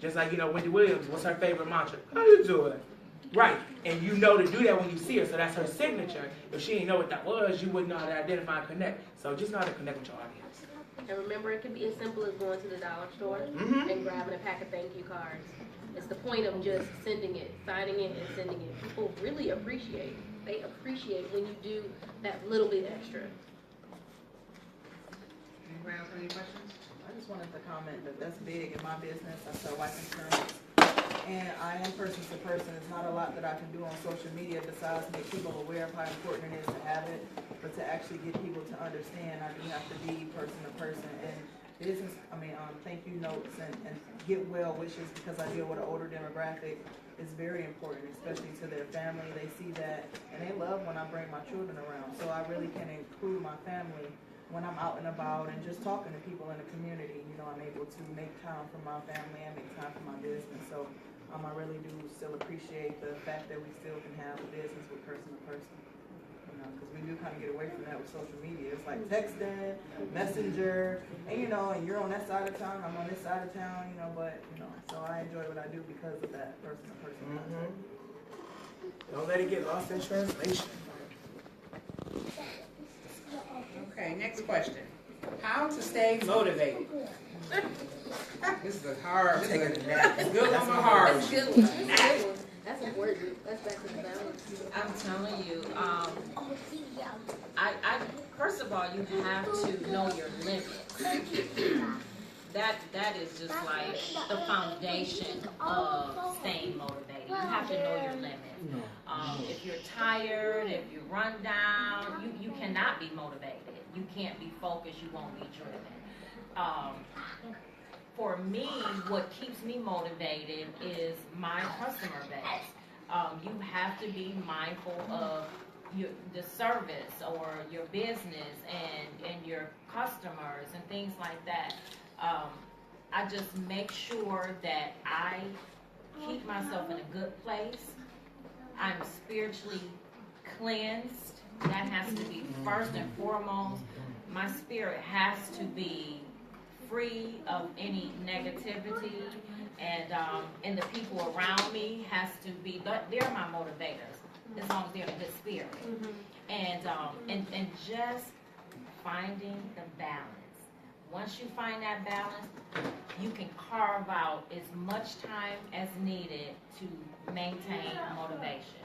Just like, Wendy Williams, what's her favorite mantra? How you doing? Right. And to do that when you see her, so that's her signature. If she didn't know what that was, you wouldn't know how to identify and connect. So just know how to connect with your audience. And remember, it can be as simple as going to the dollar store and grabbing a pack of thank you cards. It's the point of just sending it, signing it, and sending it. People really appreciate it. They appreciate when you do that little bit extra. Anybody else have any questions? I just wanted to comment that that's big in my business. I sell life insurance, and I am person to person. There's not a lot that I can do on social media besides make people aware of how important it is to have it, but to actually get people to understand, I do have to be person to person. And business, thank you notes and get well wishes, because I deal with an older demographic, is very important, especially to their family. They see that, and they love when I bring my children around. So I really can include my family when I'm out and about and just talking to people in the community. I'm able to make time for my family and make time for my business. So I really do still appreciate the fact that we still can have a business with person to person. Because we do kind of get away from that with social media. It's like texting, messenger, and and you're on that side of town, I'm on this side of town, so I enjoy what I do because of that person to person contact. Don't let it get lost in translation. Okay, next question. How to stay motivated? This is a hard. This is a good one, but hard. That's a good one. That's a good one. That's important. That's back to the balance. I'm telling you, I first of all, you have to know your limits. That is just like the foundation of staying motivated. You have to know your limits. If you're tired, if you run down, you cannot be motivated. You can't be focused. You won't be driven. For me, what keeps me motivated is my customer base. You have to be mindful of the service or your business and your customers and things like that. I just make sure that I keep myself in a good place. I'm spiritually cleansed. That has to be first and foremost. My spirit has to be free of any negativity, and the people around me has to be, they're my motivators as long as they're in a good spirit. And just finding the balance. Once you find that balance, you can carve out as much time as needed to maintain motivation.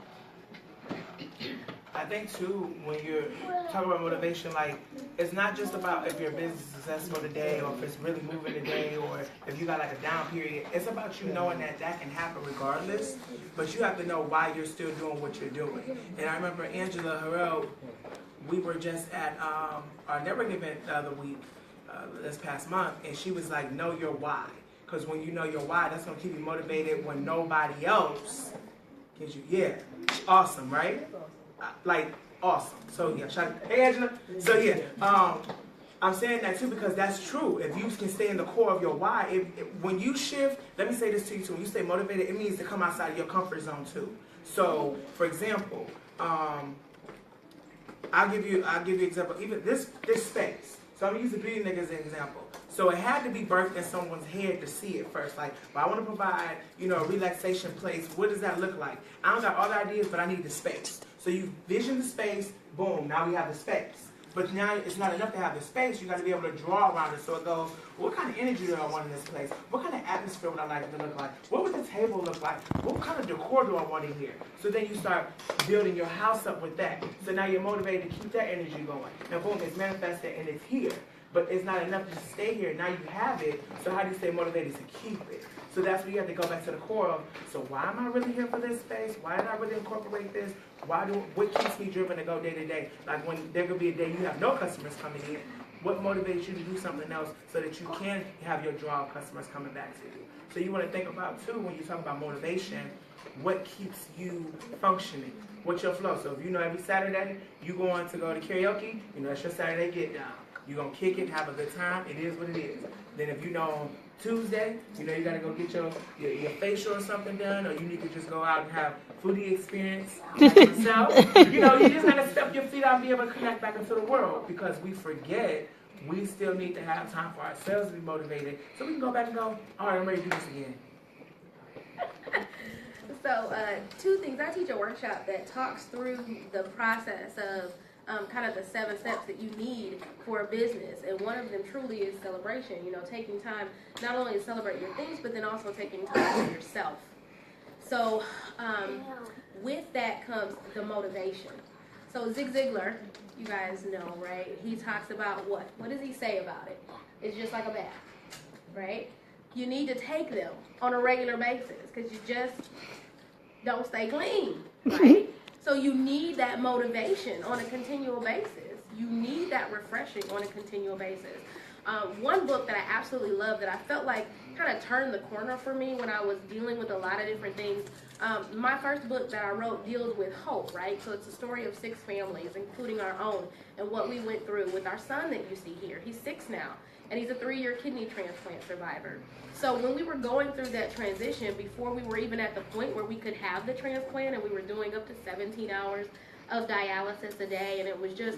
I think too, when you're talking about motivation, like, it's not just about if your business is successful today or if it's really moving today or if you got like a down period. It's about you knowing that can happen regardless, but you have to know why you're still doing what you're doing. And I remember Angela Harrell, we were just at our networking event the other week, this past month, and she was like, know your why. Because when you know your why, that's going to keep you motivated when nobody else gives you, awesome, right? Like, awesome. So, yeah, hey, Angela. So, yeah, I'm saying that, too, because that's true. If you can stay in the core of your why, when you shift, let me say this to you, too. When you stay motivated, it means to come outside of your comfort zone, too. So, for example, I'll give you an example. Even this space. So I'm going to use the beauty nigga as an example. So it had to be birthed in someone's head to see it first. Like, well, I want to provide, a relaxation place. What does that look like? I don't got all the ideas, but I need the space. So you vision the space, boom, now we have the space. But now it's not enough to have the space. You got to be able to draw around it. So it goes, what kind of energy do I want in this place? What kind of atmosphere would I like it to look like? What would the table look like? What kind of decor do I want in here? So then you start building your house up with that. So now you're motivated to keep that energy going. And boom, it's manifested and it's here. But it's not enough to just stay here. Now you have it. So how do you stay motivated to keep it? So that's where you have to go back to the core of, so why am I really here for this space? Why did I really incorporate this? What keeps me driven to go day to day? Like when there could be a day you have no customers coming in, what motivates you to do something else so that you can have your draw of customers coming back to you? So you want to think about, too, when you talk about motivation, what keeps you functioning? What's your flow? So if every Saturday you going to go to karaoke, that's your Saturday get down. You're going to kick it, have a good time. It is what it is. Then if on Tuesday, you got to go get your facial or something done, or you need to just go out and have foodie experience like yourself. You just got to step your feet out and be able to connect back into the world, because we forget we still need to have time for ourselves to be motivated so we can go back and go, all right, I'm ready to do this again. So, two things. I teach a workshop that talks through the process of kind of the 7 steps that you need for a business. And one of them truly is celebration. Taking time not only to celebrate your things, but then also taking time for yourself. So, with that comes the motivation. So, Zig Ziglar, you guys know, right? He talks about what? What does he say about it? It's just like a bath, right? You need to take them on a regular basis because you just don't stay clean, right? So you need that motivation on a continual basis. You need that refreshing on a continual basis. One book that I absolutely love that I felt like kind of turned the corner for me when I was dealing with a lot of different things. My first book that I wrote deals with hope, right? So it's a story of 6 families, including our own, and what we went through with our son that you see here. He's 6 now, and he's a 3-year kidney transplant survivor. So when we were going through that transition, before we were even at the point where we could have the transplant, and we were doing up to 17 hours of dialysis a day, and it was just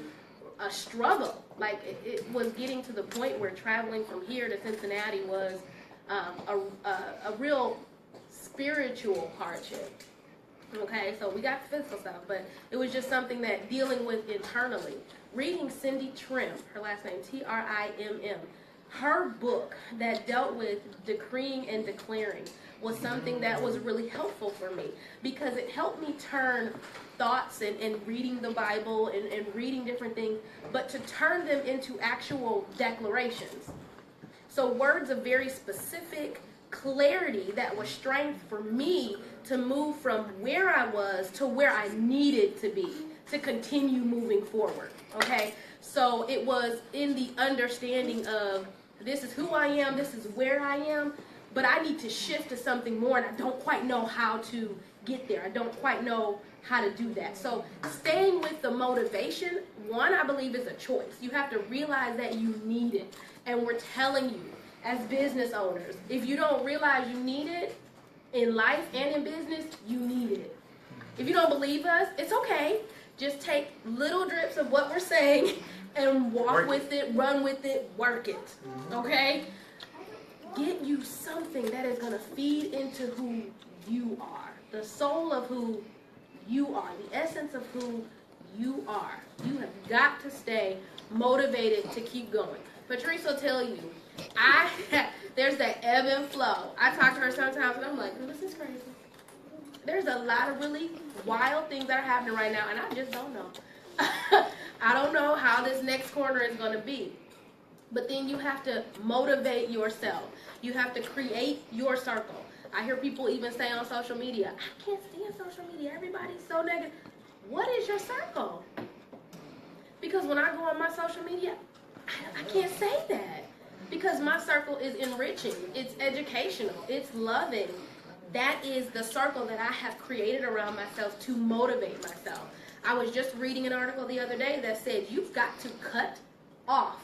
a struggle. Like, it was getting to the point where traveling from here to Cincinnati was a real spiritual hardship. Okay, so we got the physical stuff, but it was just something that dealing with internally. Reading Cindy Trim, her last name, Trimm, her book that dealt with decreeing and declaring was something that was really helpful for me, because it helped me turn thoughts and reading the Bible and reading different things, but to turn them into actual declarations. So words of very specific, clarity, that was strength for me to move from where I was to where I needed to be to continue moving forward. Okay? So it was in the understanding of, this is who I am, this is where I am, but I need to shift to something more, and I don't quite know how to get there. I don't quite know how to do that. So staying with the motivation, one, I believe is a choice. You have to realize that you need it. And we're telling you, as business owners, if you don't realize you need it in life and in business, you need it. If you don't believe us, it's okay. Just take little drips of what we're saying and walk with it, run with it, work it. Okay? Get you something that is going to feed into who you are. The soul of who you are. The essence of who you are. You have got to stay motivated to keep going. Patrice will tell you, there's that ebb and flow. I talk to her sometimes and I'm like, this is crazy. There's a lot of really wild things that are happening right now, and I just don't know. I don't know how this next corner is going to be. But then you have to motivate yourself. You have to create your circle. I hear people even say on social media, I can't stand social media. Everybody's so negative. What is your circle? Because when I go on my social media, I can't say that. Because my circle is enriching. It's educational. It's loving. That is the circle that I have created around myself to motivate myself. I was just reading an article the other day that said you've got to cut off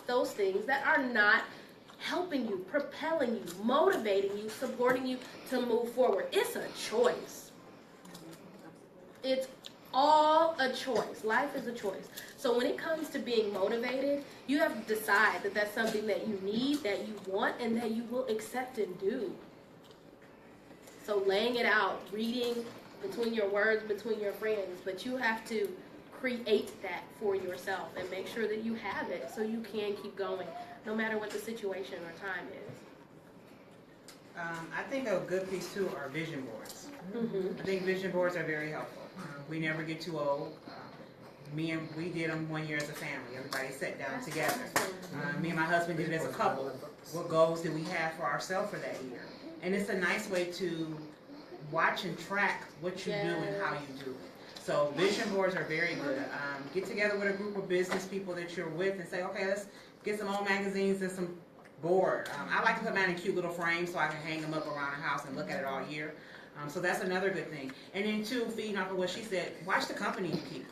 those things that are not helping you, propelling you, motivating you, supporting you to move forward. It's a choice. It's all a choice. Life is a choice. So when it comes to being motivated, you have to decide that that's something that you need, that you want, and that you will accept and do. So laying it out, reading between your words, between your friends, but you have to create that for yourself and make sure that you have it so you can keep going no matter what the situation or time is. I think a good piece too are vision boards. Mm-hmm. I think vision boards are very helpful. We never get too old. We did them one year as a family. Everybody sat down together. Me and my husband did it as a couple. What goals did we have for ourselves for that year? And it's a nice way to watch and track what you do and how you do it. So vision boards are very good. Get together with a group of business people that you're with and say, okay, let's get some old magazines and some board. I like to put mine in cute little frames so I can hang them up around the house and look at it all year. So that's another good thing. And then two, feeding off of what she said, watch the company you keep.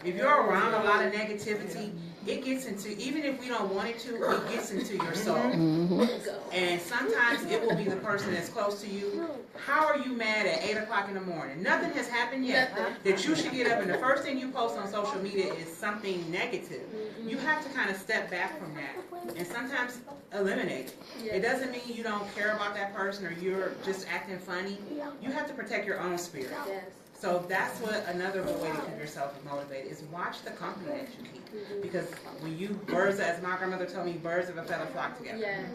If you're around a lot of negativity, it gets into, even if we don't want it to, it gets into your soul. And sometimes it will be the person that's close to you. How are you mad at 8 o'clock in the morning? Nothing has happened yet that you should get up and the first thing you post on social media is something negative. You have to kind of step back from that and sometimes eliminate it. It doesn't mean you don't care about that person or you're just acting funny. You have to protect your own spirit. So that's what another good way to keep yourself motivated is watch the company that you keep. Because when you, as my grandmother told me, birds of a feather flock together.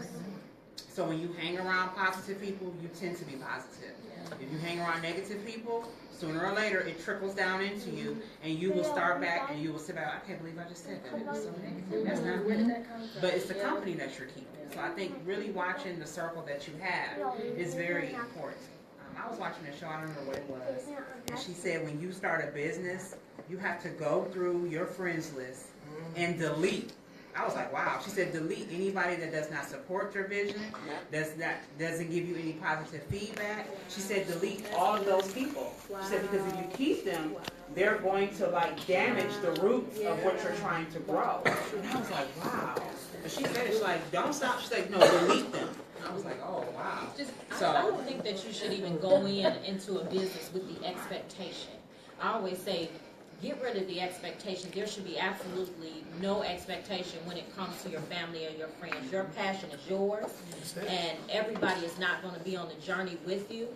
So when you hang around positive people, you tend to be positive. If you hang around negative people, sooner or later it trickles down into you and you will start back and you will sit back, I can't believe I just said that. It was so negative. That's not me. But it's the company that you're keeping. So I think really watching the circle that you have is very important. I was watching a show, I don't remember what it was, and she said when you start a business, you have to go through your friends list and delete. I was like, wow. She said delete anybody that does not support your vision, doesn't give you any positive feedback. She said delete all of those people. She said because if you keep them, they're going to like damage the roots of what you're trying to grow. And I was like, wow. But she said it's like, don't stop. She's like, no, delete them. I was like, oh, wow. I don't think that you should even go into a business with the expectation. I always say, get rid of the expectation. There should be absolutely no expectation when it comes to your family or your friends. Your passion is yours, and everybody is not going to be on the journey with you.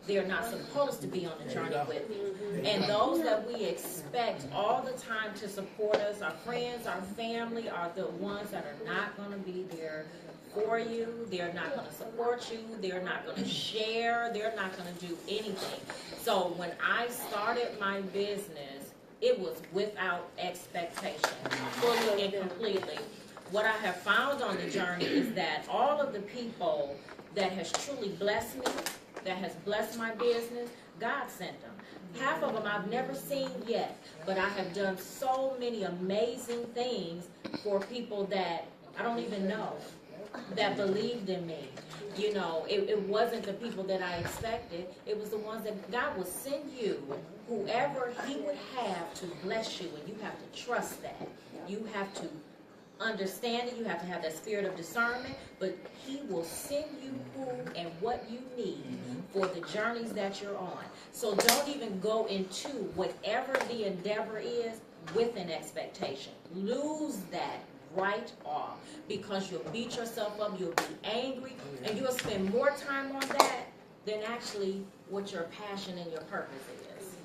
They're not supposed to be on the journey with you. And those that we expect all the time to support us, our friends, our family, are the ones that are not going to be there for you. They're not going to support you. They're not going to share. They're not going to do anything. So when I started my business, it was without expectation, fully and completely. what I have found on the journey is that all of the people that has truly blessed me, that has blessed my business, God sent them. Half of them I've never seen yet, but I have done so many amazing things for people that I don't even know, that believed in me. You know, it wasn't the people that I expected. It was the ones that God will send you, whoever He would have to bless you, and you have to trust that. You have to understand it. You have to have that spirit of discernment, but He will send you who and what you need for the journeys that you're on. So don't even go into whatever the endeavor is with an expectation. Lose that right off, because you'll beat yourself up, you'll be angry, and you'll spend more time on that than actually what your passion and your purpose is.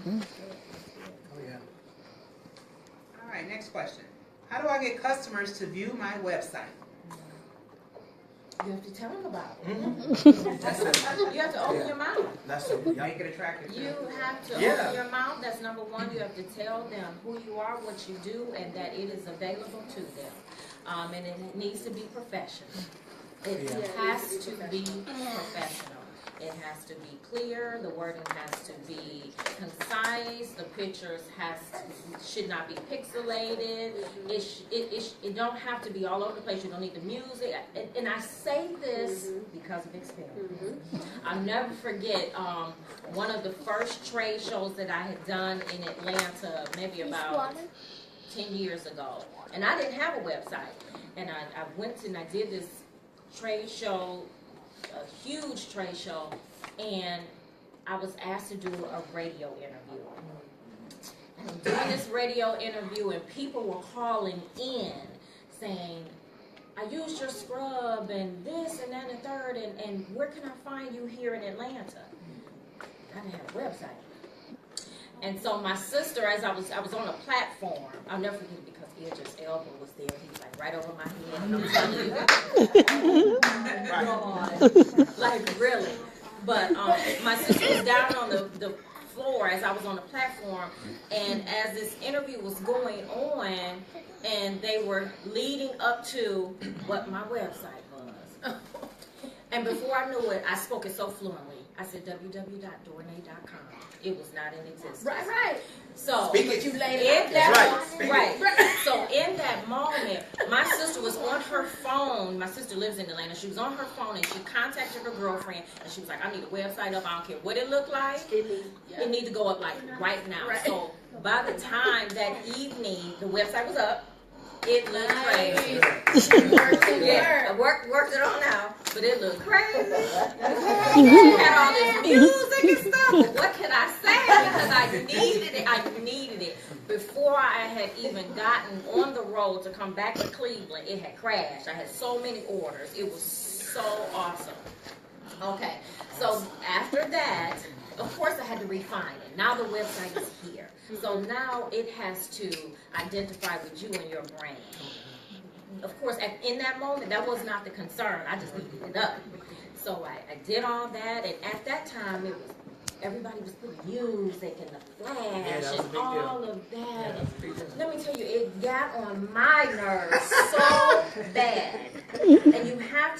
Oh yeah. All right, next question. How do I get customers to view my website? You have to tell them about it. That's it. You have to open your mouth. That's it. Yeah. Make it attractive. You have to Yeah. open your mouth. That's number one. You have to tell them who you are, what you do, and that it is available to them. And it needs to be professional. It has to be professional. It has to be clear. The wording has to be concise. The pictures should not be pixelated. It don't have to be all over the place. You don't need the music. And I say this because of experience. I'll never forget one of the first trade shows that I had done in Atlanta, maybe about 10 years ago. And I didn't have a website. And I went and I did this trade show, a huge trade show, and I was asked to do a radio interview. And I'm doing this radio interview, and people were calling in saying, I used your scrub and this and that and third, and where can I find you here in Atlanta? I didn't have a website. And so my sister, as I was on a platform, I'll never forget it because Idris Elba was there. He was like right over my head. And I'm telling you, oh my God, like really. But my sister was down on the floor as I was on the platform, and as this interview was going on, and they were leading up to what my website was. And before I knew it, I spoke it so fluently. I said www.dornay.com. It was not in existence. Right. So Speak but it. you laid it that Right. right. So in that moment, my sister was on her phone. My sister lives in Atlanta. She was on her phone and she contacted her girlfriend and she was like, I need a website up. I don't care what it looked like. It need to go up like right now. Right. So by the time that evening, the website was up. It looked crazy. Yeah, I worked it on now, but it looked crazy. She had all this music and stuff, but what can I say? Because I needed it. Before I had even gotten on the road to come back to Cleveland, it had crashed. I had so many orders. It was so awesome. Okay, so after that, of course I had to refine it. Now the website is here. So now it has to identify with you and your brand. Of course, in that moment, that was not the concern. I just needed it up. So I did all that, and at that time, it was everybody was putting music and the flash and all of that. And let me tell you, it got on my nerves so bad. And you have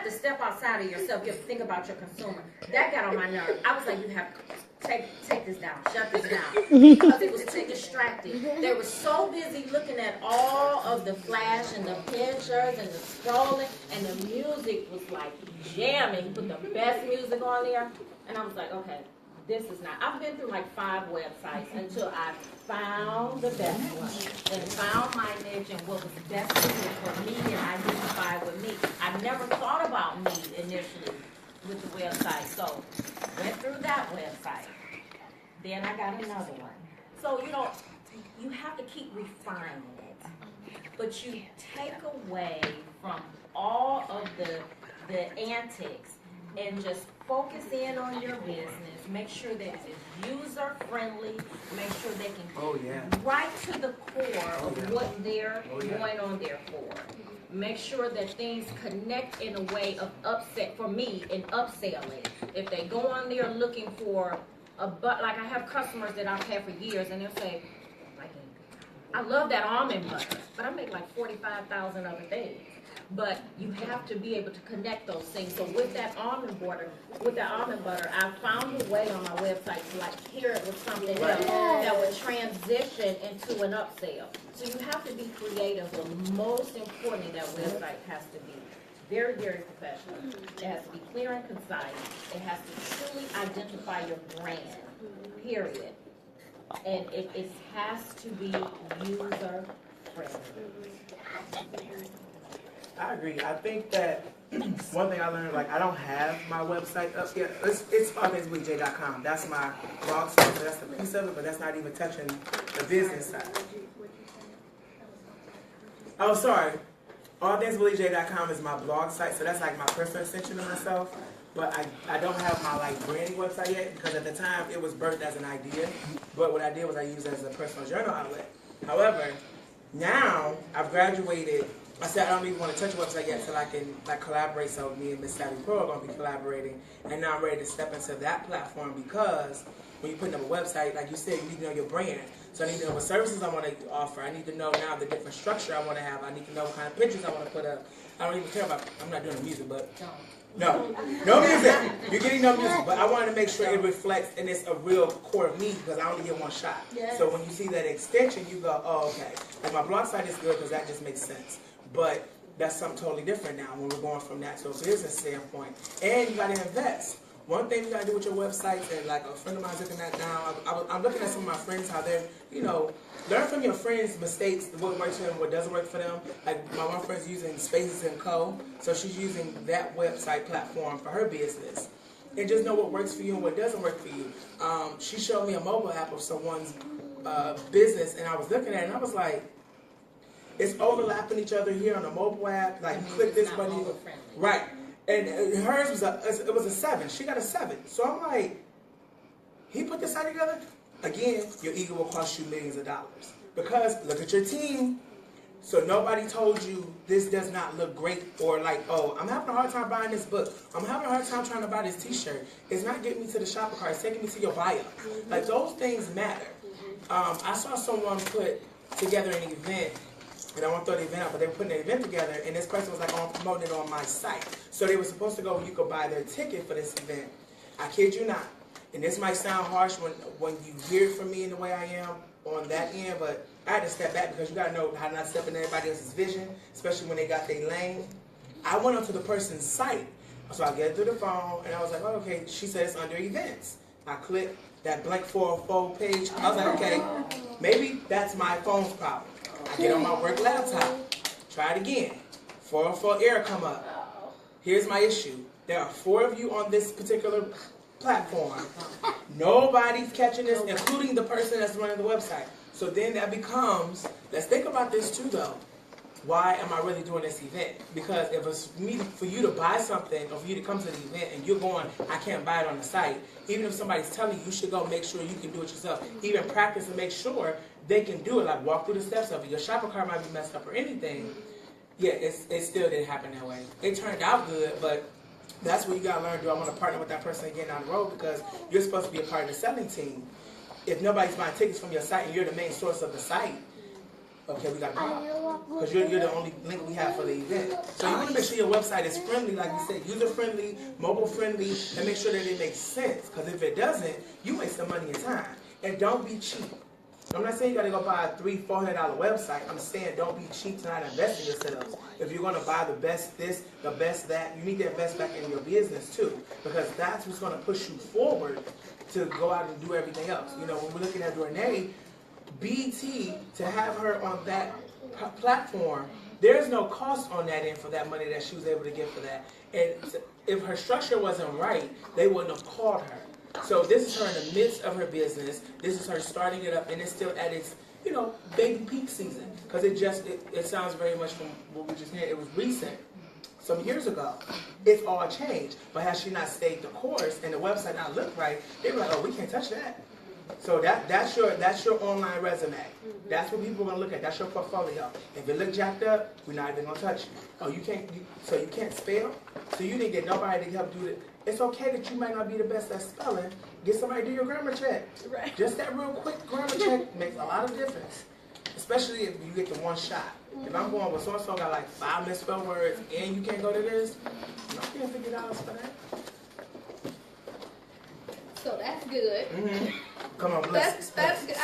to step outside of yourself. You have to think about your consumer. That got on my nerves. I was like, you have to take this down, shut this down, because it was too distracting. They were so busy looking at all of the flash and the pictures and the scrolling, and the music was like jamming, put the best music on there, and I was like, okay, this is not. I've been through like 5 websites until I found the best one and found my niche and what was best for me and identified with me. I never thought about me initially with the website, so went through that website. Then I got another one. So, you have to keep refining it. But you take away from all of the antics and just focus in on your business. Make sure that it is user friendly. Make sure they can right to the core of what they're going on there for. Make sure that things connect in a way of upset for me and upselling. If they go on there looking for like I have customers that I've had for years, and they'll say, I love that almond butter, but I make like 45,000 other things. But you have to be able to connect those things. So with that almond butter, I found a way on my website to like pair it with something else that would transition into an upsell. So you have to be creative, but most importantly, that website has to be very, very professional. It has to be clear and concise. It has to truly identify your brand, period. And it has to be user friendly. I agree. I think that one thing I learned, like I don't have my website up yet. It's allthingswithj.com. That's my blog site, so that's the piece of it, but that's not even touching the business side. Oh, sorry. Allthingswithj.com is my blog site, so that's like my personal extension of myself. But I don't have my like branding website yet because at the time it was birthed as an idea. But what I did was I used it as a personal journal outlet. However, now I've graduated. I said I don't even want to touch a website yet until I can like collaborate. So me and Miss Savvy Pro are going to be collaborating, and now I'm ready to step into that platform because when you're putting up a website, like you said, you need to know your brand. So I need to know what services I want to offer. I need to know now the different structure I want to have. I need to know what kind of pictures I want to put up. I don't even care about. I'm not doing the music, but no music. You're getting no music, but I wanted to make sure it reflects and it's a real core of me because I only get one shot. Yes. So when you see that extension, you go, oh, okay. Like my blog site is good because that just makes sense. But that's something totally different now when we're going from that to a business standpoint. And you got to invest. One thing you got to do with your website, and like a friend of mine's looking at now, I'm looking at some of my friends, how they're, learn from your friends' mistakes, what works for them, what doesn't work for them. Like my one friend's using Spaces & Co., so she's using that website platform for her business. And just know what works for you and what doesn't work for you. She showed me a mobile app of someone's business, and I was looking at it, and I was like, it's overlapping each other here on the mobile app. Like, you click this button, right? And hers was a 7. She got a 7. So I'm like, he put this site together. Again, your ego will cost you millions of dollars because look at your team. So nobody told you this does not look great, or like, oh, I'm having a hard time buying this book. I'm having a hard time trying to buy this T-shirt. It's not getting me to the shopping cart. It's taking me to your bio. Like those things matter. I saw someone put together an event. And I want to throw the event out, but they were putting the event together, and this person was like, oh, I'm promoting it on my site. So they were supposed to go, you could buy their ticket for this event. I kid you not. And this might sound harsh when you hear it from me in the way I am on that end, but I had to step back because you got to know how to not step in everybody else's vision, especially when they got their lane. I went onto the person's site. So I get through the phone, and I was like, oh, okay. She said it's under events. I clicked that blank 404 page. I was like, okay, maybe that's my phone's problem. I get on my work laptop, try it again. 404 error come up. Here's my issue. There are 4 of you on this particular platform. Nobody's catching this, including the person that's running the website. So then that becomes, let's think about this too though. Why am I really doing this event? Because if it's for you to buy something or for you to come to the event and you're going, I can't buy it on the site, even if somebody's telling you, you should go make sure you can do it yourself. Even practice and make sure they can do it. Like walk through the steps of it. Your shopping cart might be messed up or anything. Yeah, it still didn't happen that way. It turned out good, but that's what you got to learn. Do I want to partner with that person again down the road? Because you're supposed to be a part of the selling team. If nobody's buying tickets from your site and you're the main source of the site, okay, we got a problem. Because you're the only link we have for the event. So you want to make sure your website is friendly, like we said, user-friendly, mobile-friendly, and make sure that it makes sense. Because if it doesn't, you waste some money and time. And don't be cheap. I'm not saying you got to go buy a $300-$400 website. I'm saying don't be cheap to not invest in yourselves. If you're going to buy the best this, the best that, you need to invest back in your business too. Because that's what's going to push you forward to go out and do everything else. You know, when we're looking at Renee, BT, to have her on that platform, there's no cost on that end for that money that she was able to get for that. And if her structure wasn't right, they wouldn't have called her. So this is her in the midst of her business. This is her starting it up, and it's still at its, baby peak season. Because it sounds very much from what we just heard. It was recent, some years ago. It's all changed. But has she not stayed the course and the website not looked right, they were like, oh, we can't touch that. So that's your online resume. That's what people are gonna look at. That's your portfolio. If it look jacked up, we're not even gonna touch you. Oh, you can't spell. So you didn't get nobody to help do it. It's okay that you might not be the best at spelling. Get somebody to do your grammar check. Right. Just that real quick grammar check makes a lot of difference. especially if you get the one shot. If I'm going with so-and-so got like 5 misspelled words and you can't go to this, I'm not paying $50 for that. So that's good. Come on, bless. That's good.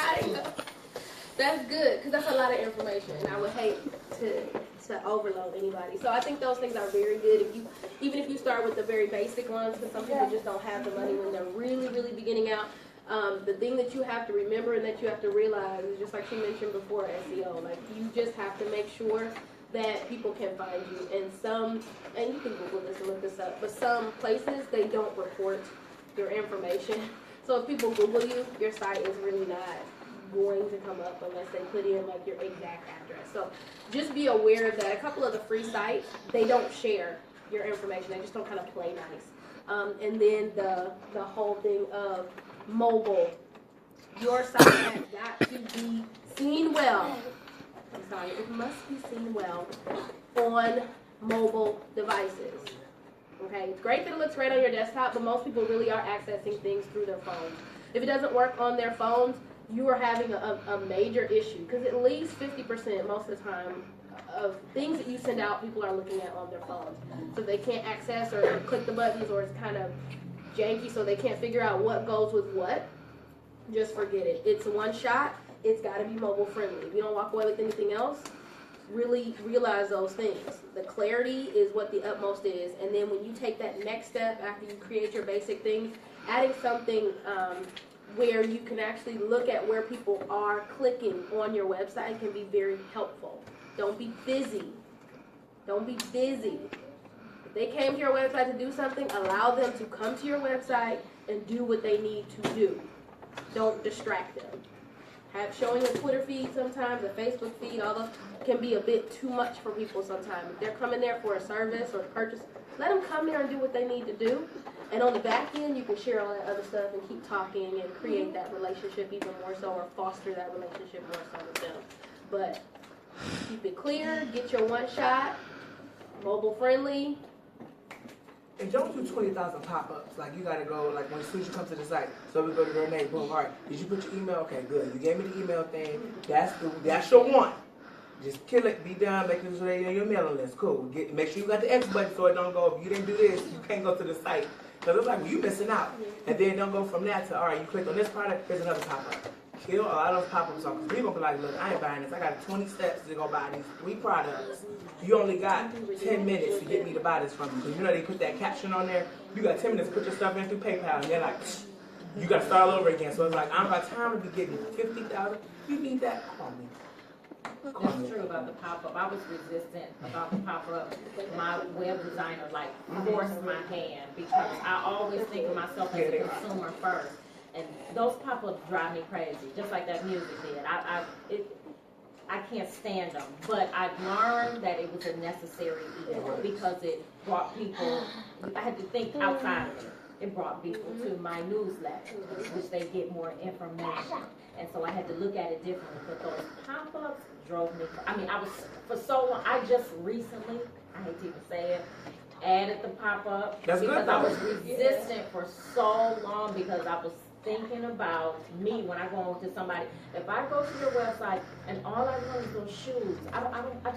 That's good, because that's a lot of information, and I would hate to overload anybody. So I think those things are very good. Even if you start with the very basic ones, because some people just don't have the money when they're really, really beginning out. The thing that you have to remember and that you have to realize is just like she mentioned before, SEO. Like, you just have to make sure that people can find you. And you can Google this and look this up, but some places, they don't report your information. So if people Google you, your site is really not going to come up unless they put in like your exact address. So just be aware of that. A couple of the free sites, they don't share your information. They just don't kind of play nice. And then the whole thing of mobile. Your site has got to be seen well. I'm sorry, it must be seen well on mobile devices. Okay, it's great that it looks great on your desktop, but most people really are accessing things through their phones. If it doesn't work on their phones, you are having a major issue, because at least 50% most of the time of things that you send out, people are looking at on their phones. So they can't access or click the buttons, or it's kind of janky, so they can't figure out what goes with what. Just forget it. It's one shot. It's got to be mobile friendly. If you don't walk away with anything else, really realize those things. The clarity is what the utmost is, and then when you take that next step after you create your basic things, adding something where you can actually look at where people are clicking on your website can be very helpful. Don't be busy. Don't be busy. If they came to your website to do something, allow them to come to your website and do what they need to do. Don't distract them. Showing a Twitter feed sometimes, a Facebook feed, all those can be a bit too much for people sometimes. If they're coming there for a service or a purchase, let them come there and do what they need to do. And on the back end, you can share all that other stuff and keep talking and create that relationship even more so, or foster that relationship more so with them. But keep it clear, get your one shot, mobile friendly. And don't do 20,000 pop-ups. Like, you gotta go, like, as soon as you come to the site, so we go to their name, boom, all right, did you put your email? Okay, good. You gave me the email thing. That's your one. Just kill it, be done, make sure they're on your mailing list. Cool. Make sure you got the X button so it don't go, if you didn't do this, you can't go to the site. Because it's like, well, you missing out. And then don't go from that to, all right, you click on this product, here's another pop-up. Kill a lot of those pop-ups off. Because people gonna be like, look, I ain't buying this. I got 20 steps to go buy these 3 products. You only got 10 minutes to get me to buy this from you. Because you know they put that caption on there. You got 10 minutes to put your stuff in through PayPal. And they're like, you got to start all over again. So it's like, I don't got time to be getting 50,000. You need that? Come on, man. That's true about the pop-up. I was resistant about the pop-up. My web designer forced my hand, because I always think of myself as a consumer first. And those pop-ups drive me crazy, just like that music did. I can't stand them, but I've learned that it was a necessary evil, because it brought people, I had to think outside of it. It brought people to my newsletter, which they get more information. And so I had to look at it differently. But those pop-ups drove me, I was, for so long, I just recently, I hate to even say it, added the pop-up. That's because good, I was resistant for so long, because I was thinking about me when I go on to somebody. If I go to your website and all I want is those shoes, I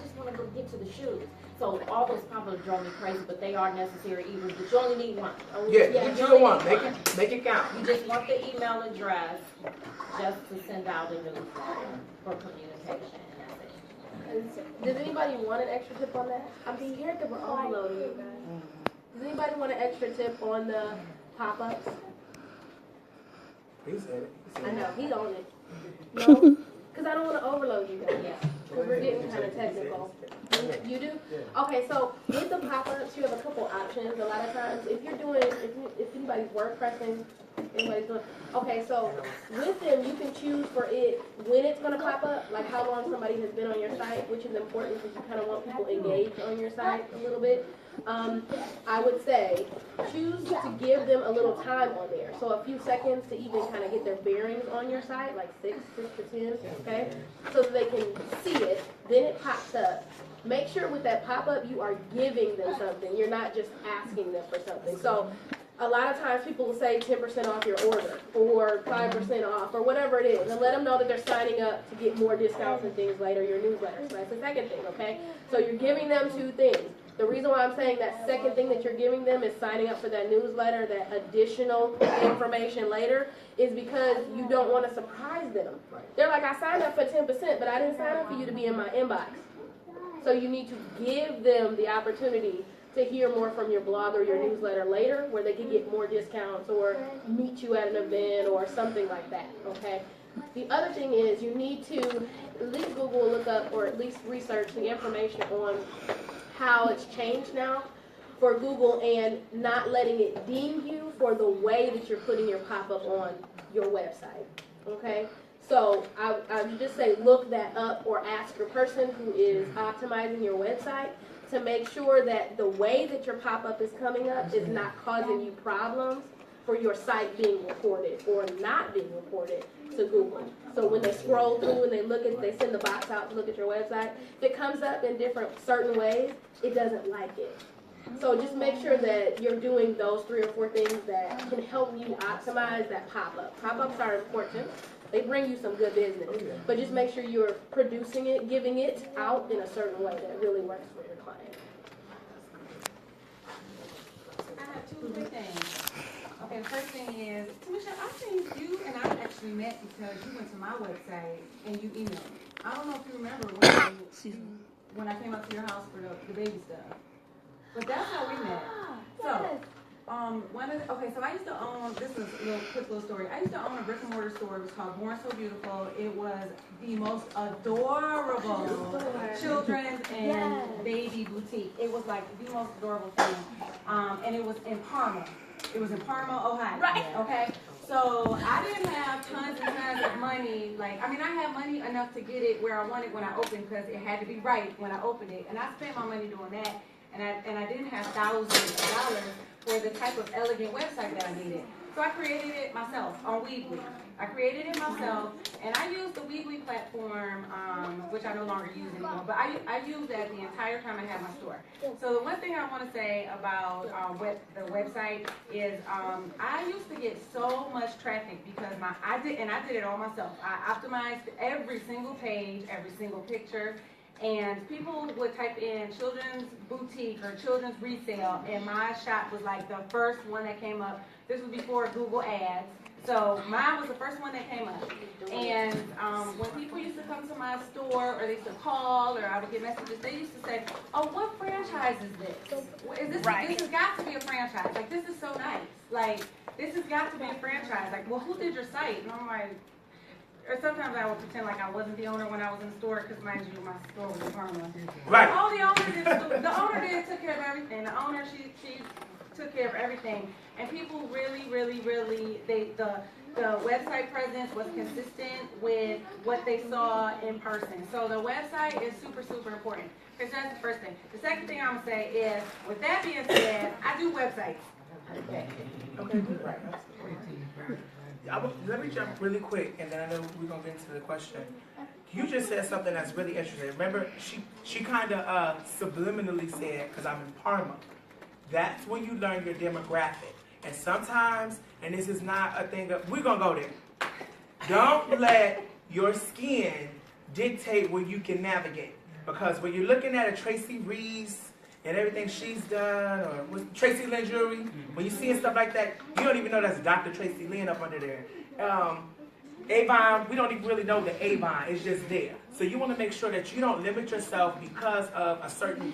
just want to go get to the shoes. So all those pop-ups drove me crazy, but they are necessary evils. But you only need one. Get you one. Make it count. You just want the email address just to send out a newsletter for communication, and that's it. Does anybody want an extra tip on that? I'm scared that we're overloading you guys. Does anybody want an extra tip on the pop-ups? He said it. I know, he's on it. No? Because I don't want to overload you guys. Yeah. Because we're getting kind of technical. You do? Okay, so with the pop-ups, you have a couple options. A lot of times, if you're doing, if anybody's WordPressing, anybody's doing, okay, so with them, you can choose for it when it's going to pop up, like how long somebody has been on your site, which is important because you kind of want people engaged on your site a little bit. I would say choose to give them a little time on there. So a few seconds to even kind of get their bearings on your site, like 6 to 10, okay? So that they can see it, then it pops up. Make sure with that pop-up you are giving them something. You're not just asking them for something. So a lot of times people will say 10% off your order or 5% off or whatever it is, and let them know that they're signing up to get more discounts and things later, your newsletter. So that's the second thing, okay? So you're giving them two things. The reason why I'm saying that second thing that you're giving them is signing up for that newsletter, that additional information later, is because you don't want to surprise them. They're like, I signed up for 10%, but I didn't sign up for you to be in my inbox. So you need to give them the opportunity to hear more from your blog or your newsletter later, where they can get more discounts or meet you at an event or something like that, okay? The other thing is you need to at least Google, look up, or at least research the information on how it's changed now for Google and not letting it ding you for the way that you're putting your pop-up on your website, okay? So I would just say look that up or ask your person who is optimizing your website to make sure that the way that your pop-up is coming up is not causing you problems for your site being reported or not being reported to Google. So when they scroll through and they send the box out to look at your website, if it comes up in certain ways, it doesn't like it. So just make sure that you're doing those 3 or 4 things that can help you optimize that pop-up. Pop-ups are important. They bring you some good business. But just make sure you're producing it, giving it out in a certain way that really works for your client. I have 2 quick things. Okay, the first thing is, Michelle, I think you and I actually met because you went to my website and you emailed me. I don't know if you remember when I came up to your house for the baby stuff. But that's how we met. So, so I used to own, this is a quick little story. I used to own a brick and mortar store. It was called Born So Beautiful. It was the most adorable children's and baby boutique. It was like the most adorable thing. And it was in Parma. It was in Parma, Ohio. Right. Okay. So I didn't have tons and tons of money. I had money enough to get it where I wanted when I opened because it had to be right when I opened it. And I spent my money doing that. And I didn't have thousands of dollars for the type of elegant website that I needed. So I created it myself on Weebly. I created it myself, and I used the Weebly platform, which I no longer use anymore, but I used that the entire time I had my store. So the one thing I want to say about the website is I used to get so much traffic because I did it all myself. I optimized every single page, every single picture. And people would type in children's boutique or children's resale, and my shop was like the first one that came up. This was before Google Ads. So mine was the first one that came up. And when people used to come to my store, or they used to call, or I would get messages, they used to say, oh, what franchise is this? This has got to be a franchise. Like, this is so nice. Like, this has got to be a franchise. Like, well, who did your site? And I'm like, or sometimes I would pretend like I wasn't the owner when I was in the store, because mind you, my store was in Parma. Right. Oh, the owner took care of everything. The owner, she took care of everything. And people really, the website presence was consistent with what they saw in person. So the website is super, super important. Because that's the first thing. The second thing I'm going to say is, with that being said, I do websites. Okay, right. Let me jump really quick, and then I know we're going to get into the question. You just said something that's really interesting. Remember, she kind of subliminally said, because I'm in Parma. That's when you learn your demographic. And sometimes, and this is not a thing of, we're going to go there. Don't let your skin dictate where you can navigate. Because when you're looking at a Tracy Reeves and everything she's done, or with Tracy Lynn jewelry, when you're seeing stuff like that, you don't even know that's Dr. Tracy Lynn up under there. Avon, we don't even really know the Avon, it's just there. So you want to make sure that you don't limit yourself because of a certain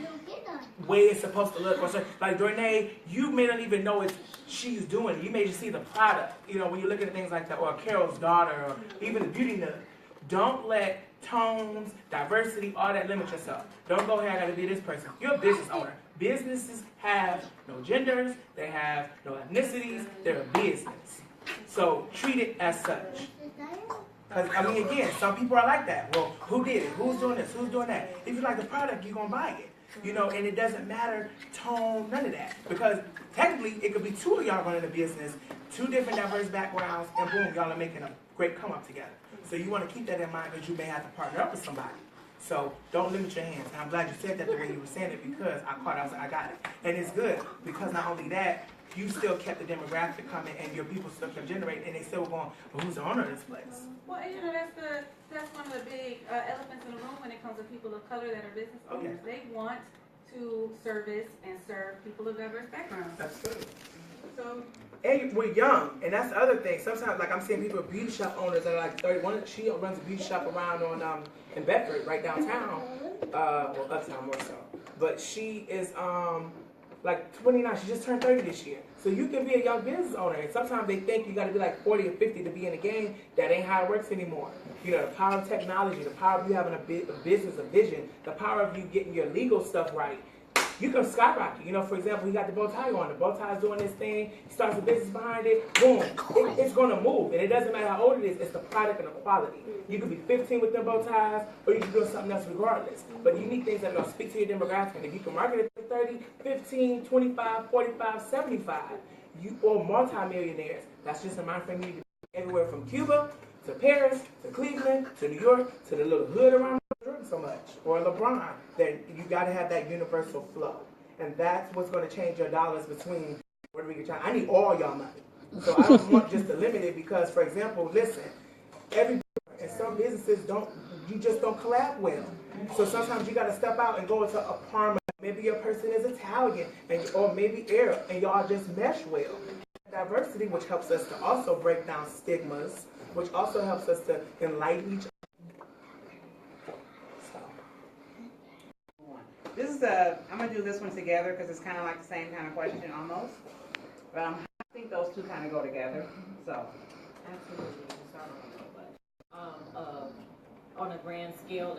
way it's supposed to look. Or certain, like Dornay, you may not even know she's doing it. You may just see the product, when you're looking at things like that, or Carol's daughter, or even the Beauty Nut. Don't let tones, diversity, all that limit yourself. Don't go, hey, I gotta be this person. You're a business owner. Businesses have no genders, they have no ethnicities, they're a business. So treat it as such. Because, again, some people are like that. Well, who did it? Who's doing this? Who's doing that? If you like the product, you're gonna buy it. And it doesn't matter tone, none of that. Because technically, it could be 2 of y'all running a business, 2 different diverse backgrounds, and boom, y'all are making a great come up together. So you want to keep that in mind because you may have to partner up with somebody. So don't limit your hands. And I'm glad you said that the way you were saying it because I caught it. I was like, I got it. And it's good because not only that, you still kept the demographic coming and your people still kept generating, and they still were going, well, who's the owner of this place? Well, you know, that's one of the big elephants in the room when it comes to people of color that are business Oh, yeah. owners. They want to service and serve people of diverse backgrounds. That's good. So, And we're young, and that's the other thing. Sometimes, like I'm seeing people, beauty shop owners that are like 31. She runs a beauty shop around on in Bedford, right downtown. Well, uptown more so. But she is like 29. She just turned 30 this year. So you can be a young business owner, and sometimes they think you got to be like 40 or 50 to be in the game. That ain't how it works anymore. You know, the power of technology, the power of you having a business, a vision, the power of you getting your legal stuff right. You can skyrocket. You know, for example, he got the bow tie on. The bow tie is doing this thing. He starts a business behind it. Boom. It's going to move. And it doesn't matter how old it is. It's the product and the quality. You could be 15 with them bow ties, or you can do something else regardless. But you need things that are going to speak to your demographic. And if you can market it to 30, 15, 25, 45, 75, you or multi-millionaires, that's just a mind frame you need to be everywhere from Cuba to Paris to Cleveland to New York to the little hood around Jordan so much, or LeBron, that you got to have that universal flow. And that's what's going to change your dollars between Puerto Rico and China. I need all y'all money. So I don't want just to limit it because, for example, listen, and some businesses you just don't collab well. So sometimes you got to step out and go into a Parma. Maybe your person is Italian, or maybe Arab, and y'all just mesh well. Diversity, which helps us to also break down stigmas, which also helps us to enlighten each other. So. I'm going to do this one together because it's kind of like the same kind of question almost. But I think those two kind of go together. So. Absolutely. On a grand scale,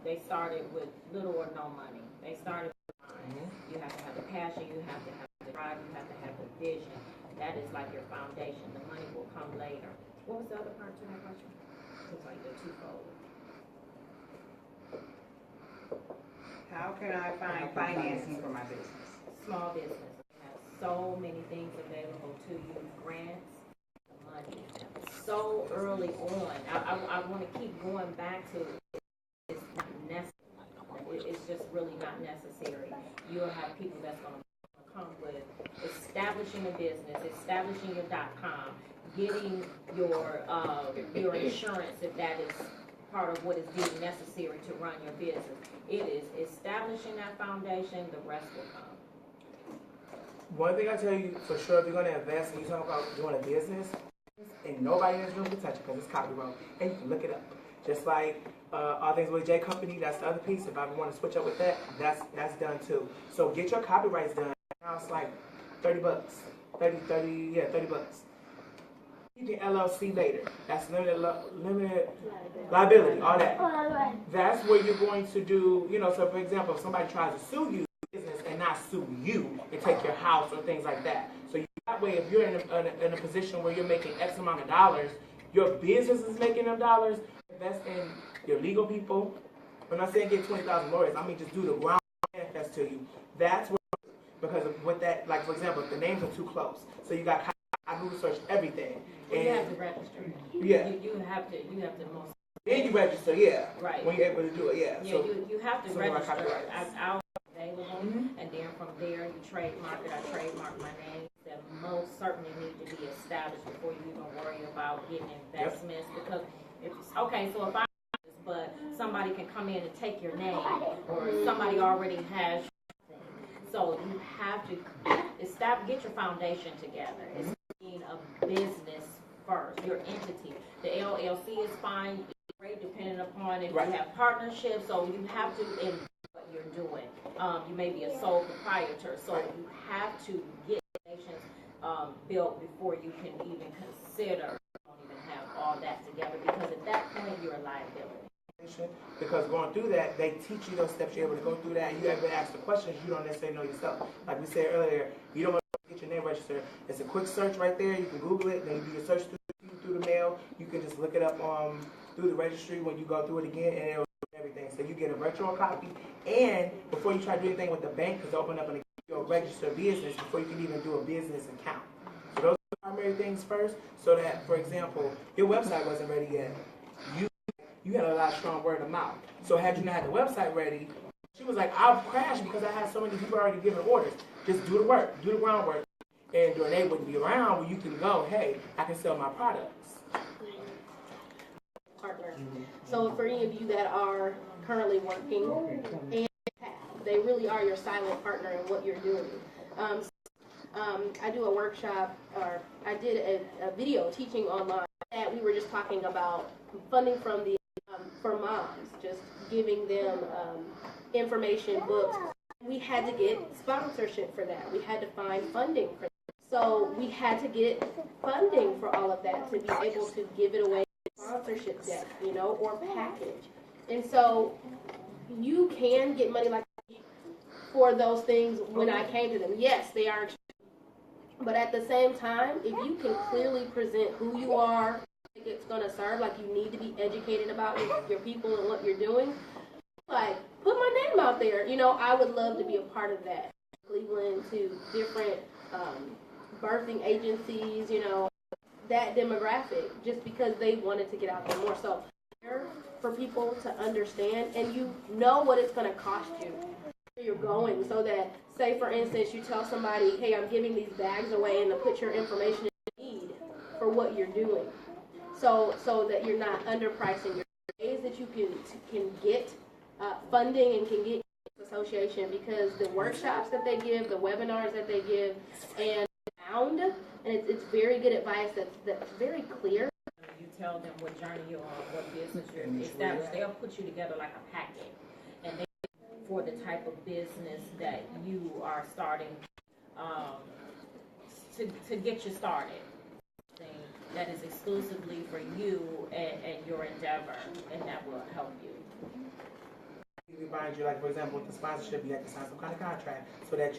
they started with little or no money. They started with time. You have to have the passion, you have to have the drive, you have to have the vision. That is like your foundation. The money will come later. What was the other part to that question? It's like the twofold. How can I find financing for my business? Small business. You have so many things available to you. Grants, money. So early on. I want to keep going back to it's not necessary. It's just really not necessary. You'll have people that's going to come with establishing a business, establishing your .com, getting your insurance if that is part of what is deemed necessary to run your business. It is establishing that foundation, the rest will come. One thing I tell you for sure, if you're going to invest and you talk about doing a business, and nobody in this room can touch it because it's copyright, and you can look it up. Just like All Things with J Company, that's the other piece. If I want to switch up with that, that's done too. So get your copyrights done. Now it's like $30. 30 bucks. You can LLC later. That's limited liability, all that. That's where you're going to do, so for example, if somebody tries to sue you business and not sue you and take your house or things like that. So that way, if you're in a position where you're making X amount of dollars, your business is making them dollars, invest in your legal people. When I say get 20,000 lawyers, I mean just do the ground manifest to you. That's where, because with that, like for example, if the names are too close, so you got, I Google search everything. And you have to register. Yeah. You have to most. Then you register, yeah. Right. When you're able to do it, yeah. Yeah, So, you have to so register. copyrights. Available, and then from there you trademark it. I trademark my name. That most certainly need to be established before you even worry about getting investments. Because so if I but somebody can come in and take your name, or somebody already has your thing. So you have to get your foundation together. It's being a business first, your entity. The LLC is fine, great, depending upon if you have partnerships. So you have to what you're doing. You may be a sole proprietor, so you have to get foundations built before you can even consider. You don't even have all that together, because at that point you're a liability. Because going through that, they teach you those steps. You're able to go through that, and you have been asked the questions you don't necessarily know yourself. Like we said earlier, you don't want to get your name registered. It's a quick search right there. You can Google it, then you do your search through the mail. You can just look it up through the registry when you go through it again, and it'll do everything. So you get a virtual copy, and before you try to do anything with the bank, because open up your registered business before you can even do a business account. So those are the primary things first, so that, for example, your website wasn't ready yet. You had a lot of strong word of mouth. So had you not had the website ready, she was like, I've crashed because I had so many people already giving orders. Just do the work, do the groundwork. and they wouldn't be around where you can go, hey, I can sell my products. Partner. So for any of you that are currently working, and they really are your silent partner in what you're doing. I do a workshop, or I did a video teaching online that we were just talking about funding from the for moms, just giving them information, books. We had to get sponsorship for that. We had to find funding for that. So we had to get funding for all of that to be able to give it away, sponsorship deck, you know, or package. And so you can get money like for those things when I came to them. Yes, they are extreme. But at the same time, if you can clearly present who you are, it's going to serve, like you need to be educated about your people and what you're doing, like put my name out there. You know, I would love to be a part of that. Cleveland to different birthing agencies, you know, that demographic, just because they wanted to get out there more. So for people to understand, and you know what it's going to cost you where you're going, so that, say for instance, you tell somebody, hey, I'm giving these bags away, and to put your information in need for what you're doing, so that you're not underpricing your ways that you can get funding and can get association, because the workshops that they give, the webinars that they give, and it's very good advice that's very clear. You tell them what journey you're on, what business you're established. They'll put you together like a packet, and they for the type of business that you are starting to get you started. That is exclusively for you and your endeavor, and that will help you. We remind you, like for example, with the sponsorship, you have to sign some kind of contract so that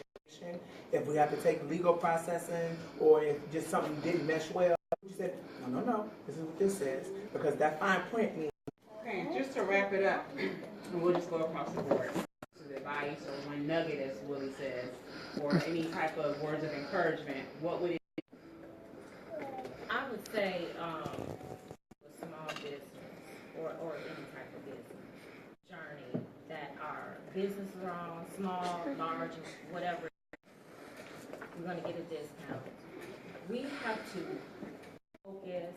if we have to take legal processing, or if just something didn't mesh well, you said, no, this is what this says, because that fine print means. Okay, just to wrap it up, and we'll just go across the board. So advice or one nugget, as Willie says, or any type of words of encouragement, what would it be? I would say a small business or any type of business journey that our businesses are on, small, large, whatever, we're going to get a discount. We have to focus.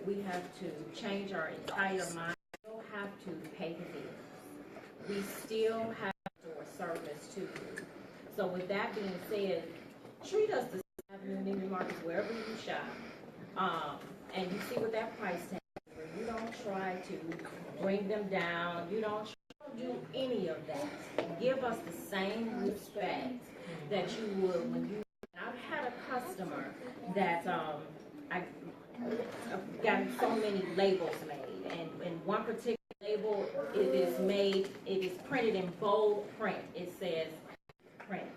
We have to change our entire mind. We still have to pay the bills. We still have to do a service to you. So with that being said, treat us the same in Neiman Marcus wherever you shop. And you see what that price tag is. You don't try to bring them down. You don't do any of that. Give us the same respect that you would when you. I've had a customer that I've gotten so many labels made, and one particular label, it is printed in bold print. It says print.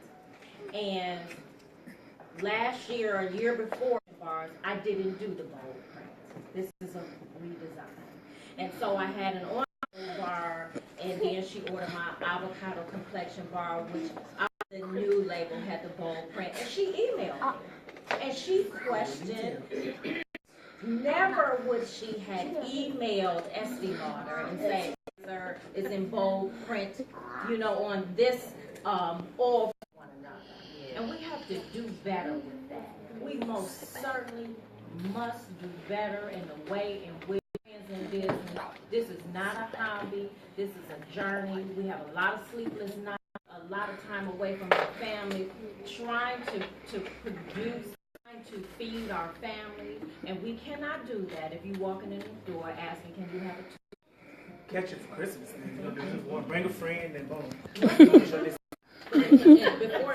And last year or a year before, I didn't do the bold print. This is a redesign. And so I had an orange bar, and then she ordered my avocado complexion bar, which the new label had the bold print, and she emailed me. And she questioned, never would she have emailed Estee Lauder and say, sir, it's in bold print, you know, on this all for one another. And we have to do better with that. We most certainly must do better in the way in which we're in business. This is not a hobby. This is a journey. We have a lot of sleepless nights, a lot of time away from our family, trying to produce, trying to feed our family, and we cannot do that if you walking in the door asking, can you have a Catch it for Christmas. Bring a friend and boom. Before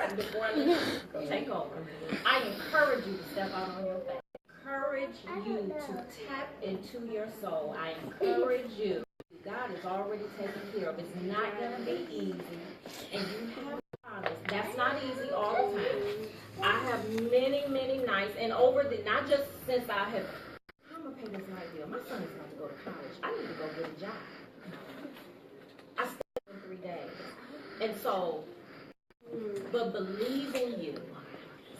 I take over, I encourage you to step out on your faith. Encourage you to tap into your soul. I encourage you. God is already taken care of. It's not going to be easy, and you have to promise. That's not easy all the time. I have many, many nights, and not just since I have, I'm going to pay this light bill. My son is going to go to college. I need to go get a job. I stayed for 3 days. And so, but believe in you.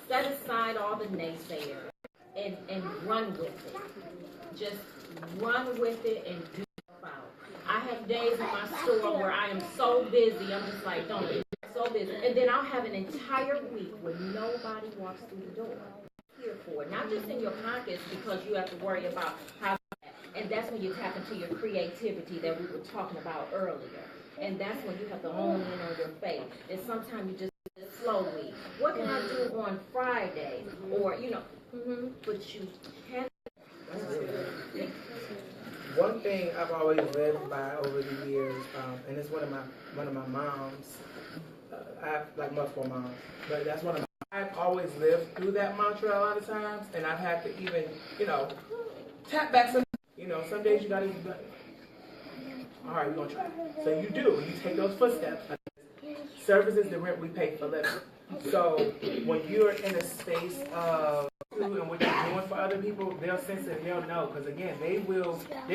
Set aside all the naysayers and run with it. Just run with it and do it out. I have days in my store where I am so busy, I'm just like, don't it so so busy. And then I'll have an entire week where nobody walks through the door. Here for it. Not just in your pockets because you have to worry about how, and that's when you tap into your creativity that we were talking about earlier. And that's when you have to hone in on your faith. And sometimes you just slowly, what can I do on Friday? Or, you know, but you can't. One thing I've always lived by over the years, and it's one of my moms. I have like multiple moms, but that's one of my. I've always lived through that mantra a lot of times, and I've had to even, tap back some. Some days you gotta be like, all right, we're gonna try. So you do. You take those footsteps. Service is the rent we pay for living. So when you're in a space of and what you're doing for other people, they'll sense it and they'll know. Because again, they're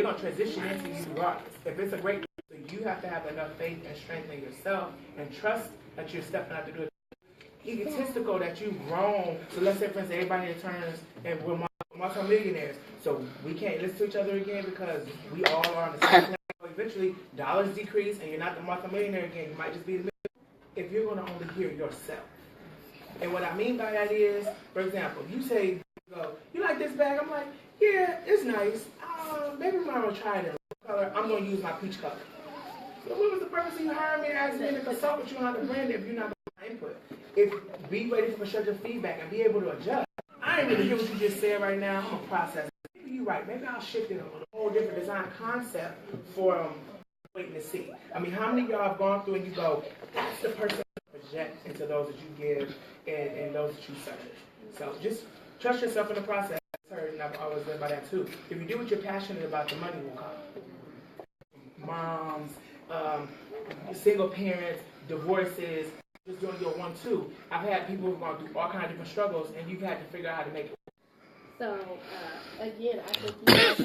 gonna transition into you regardless. If it's a great, so you have to have enough faith and strength in yourself and trust that you're stepping out to do it. Egotistical that you've grown. So let's say, for instance, everybody here turns and we're multi-millionaires. So we can't listen to each other again because we all are on the same plan. Eventually, dollars decrease and you're not the multi-millionaire again. You might just be the if you're going to only hear yourself. And what I mean by that is, for example, you say, you like this bag? I'm like, yeah, it's nice. Maybe I'm going to try it in color. I'm going to use my peach color. So what was the purpose of you hiring me and asking me to consult with you on how to brand it if you're not going to input? Be ready for constructive feedback and be able to adjust. I ain't really hear what you just said right now. I'm going to process it. Maybe you're right. Maybe I'll shift it a whole different design concept for waiting to see. I mean, how many of y'all have gone through and you go, that's the person you project into those that you give and those that you serve. So just trust yourself in the process. And I've always lived by that too. If you do what you're passionate about, the money will come. Moms, single parents, divorces, just doing your 1-2. I've had people who've gone through all kinds of different struggles and you've had to figure out how to make it. So, again, I think you guys have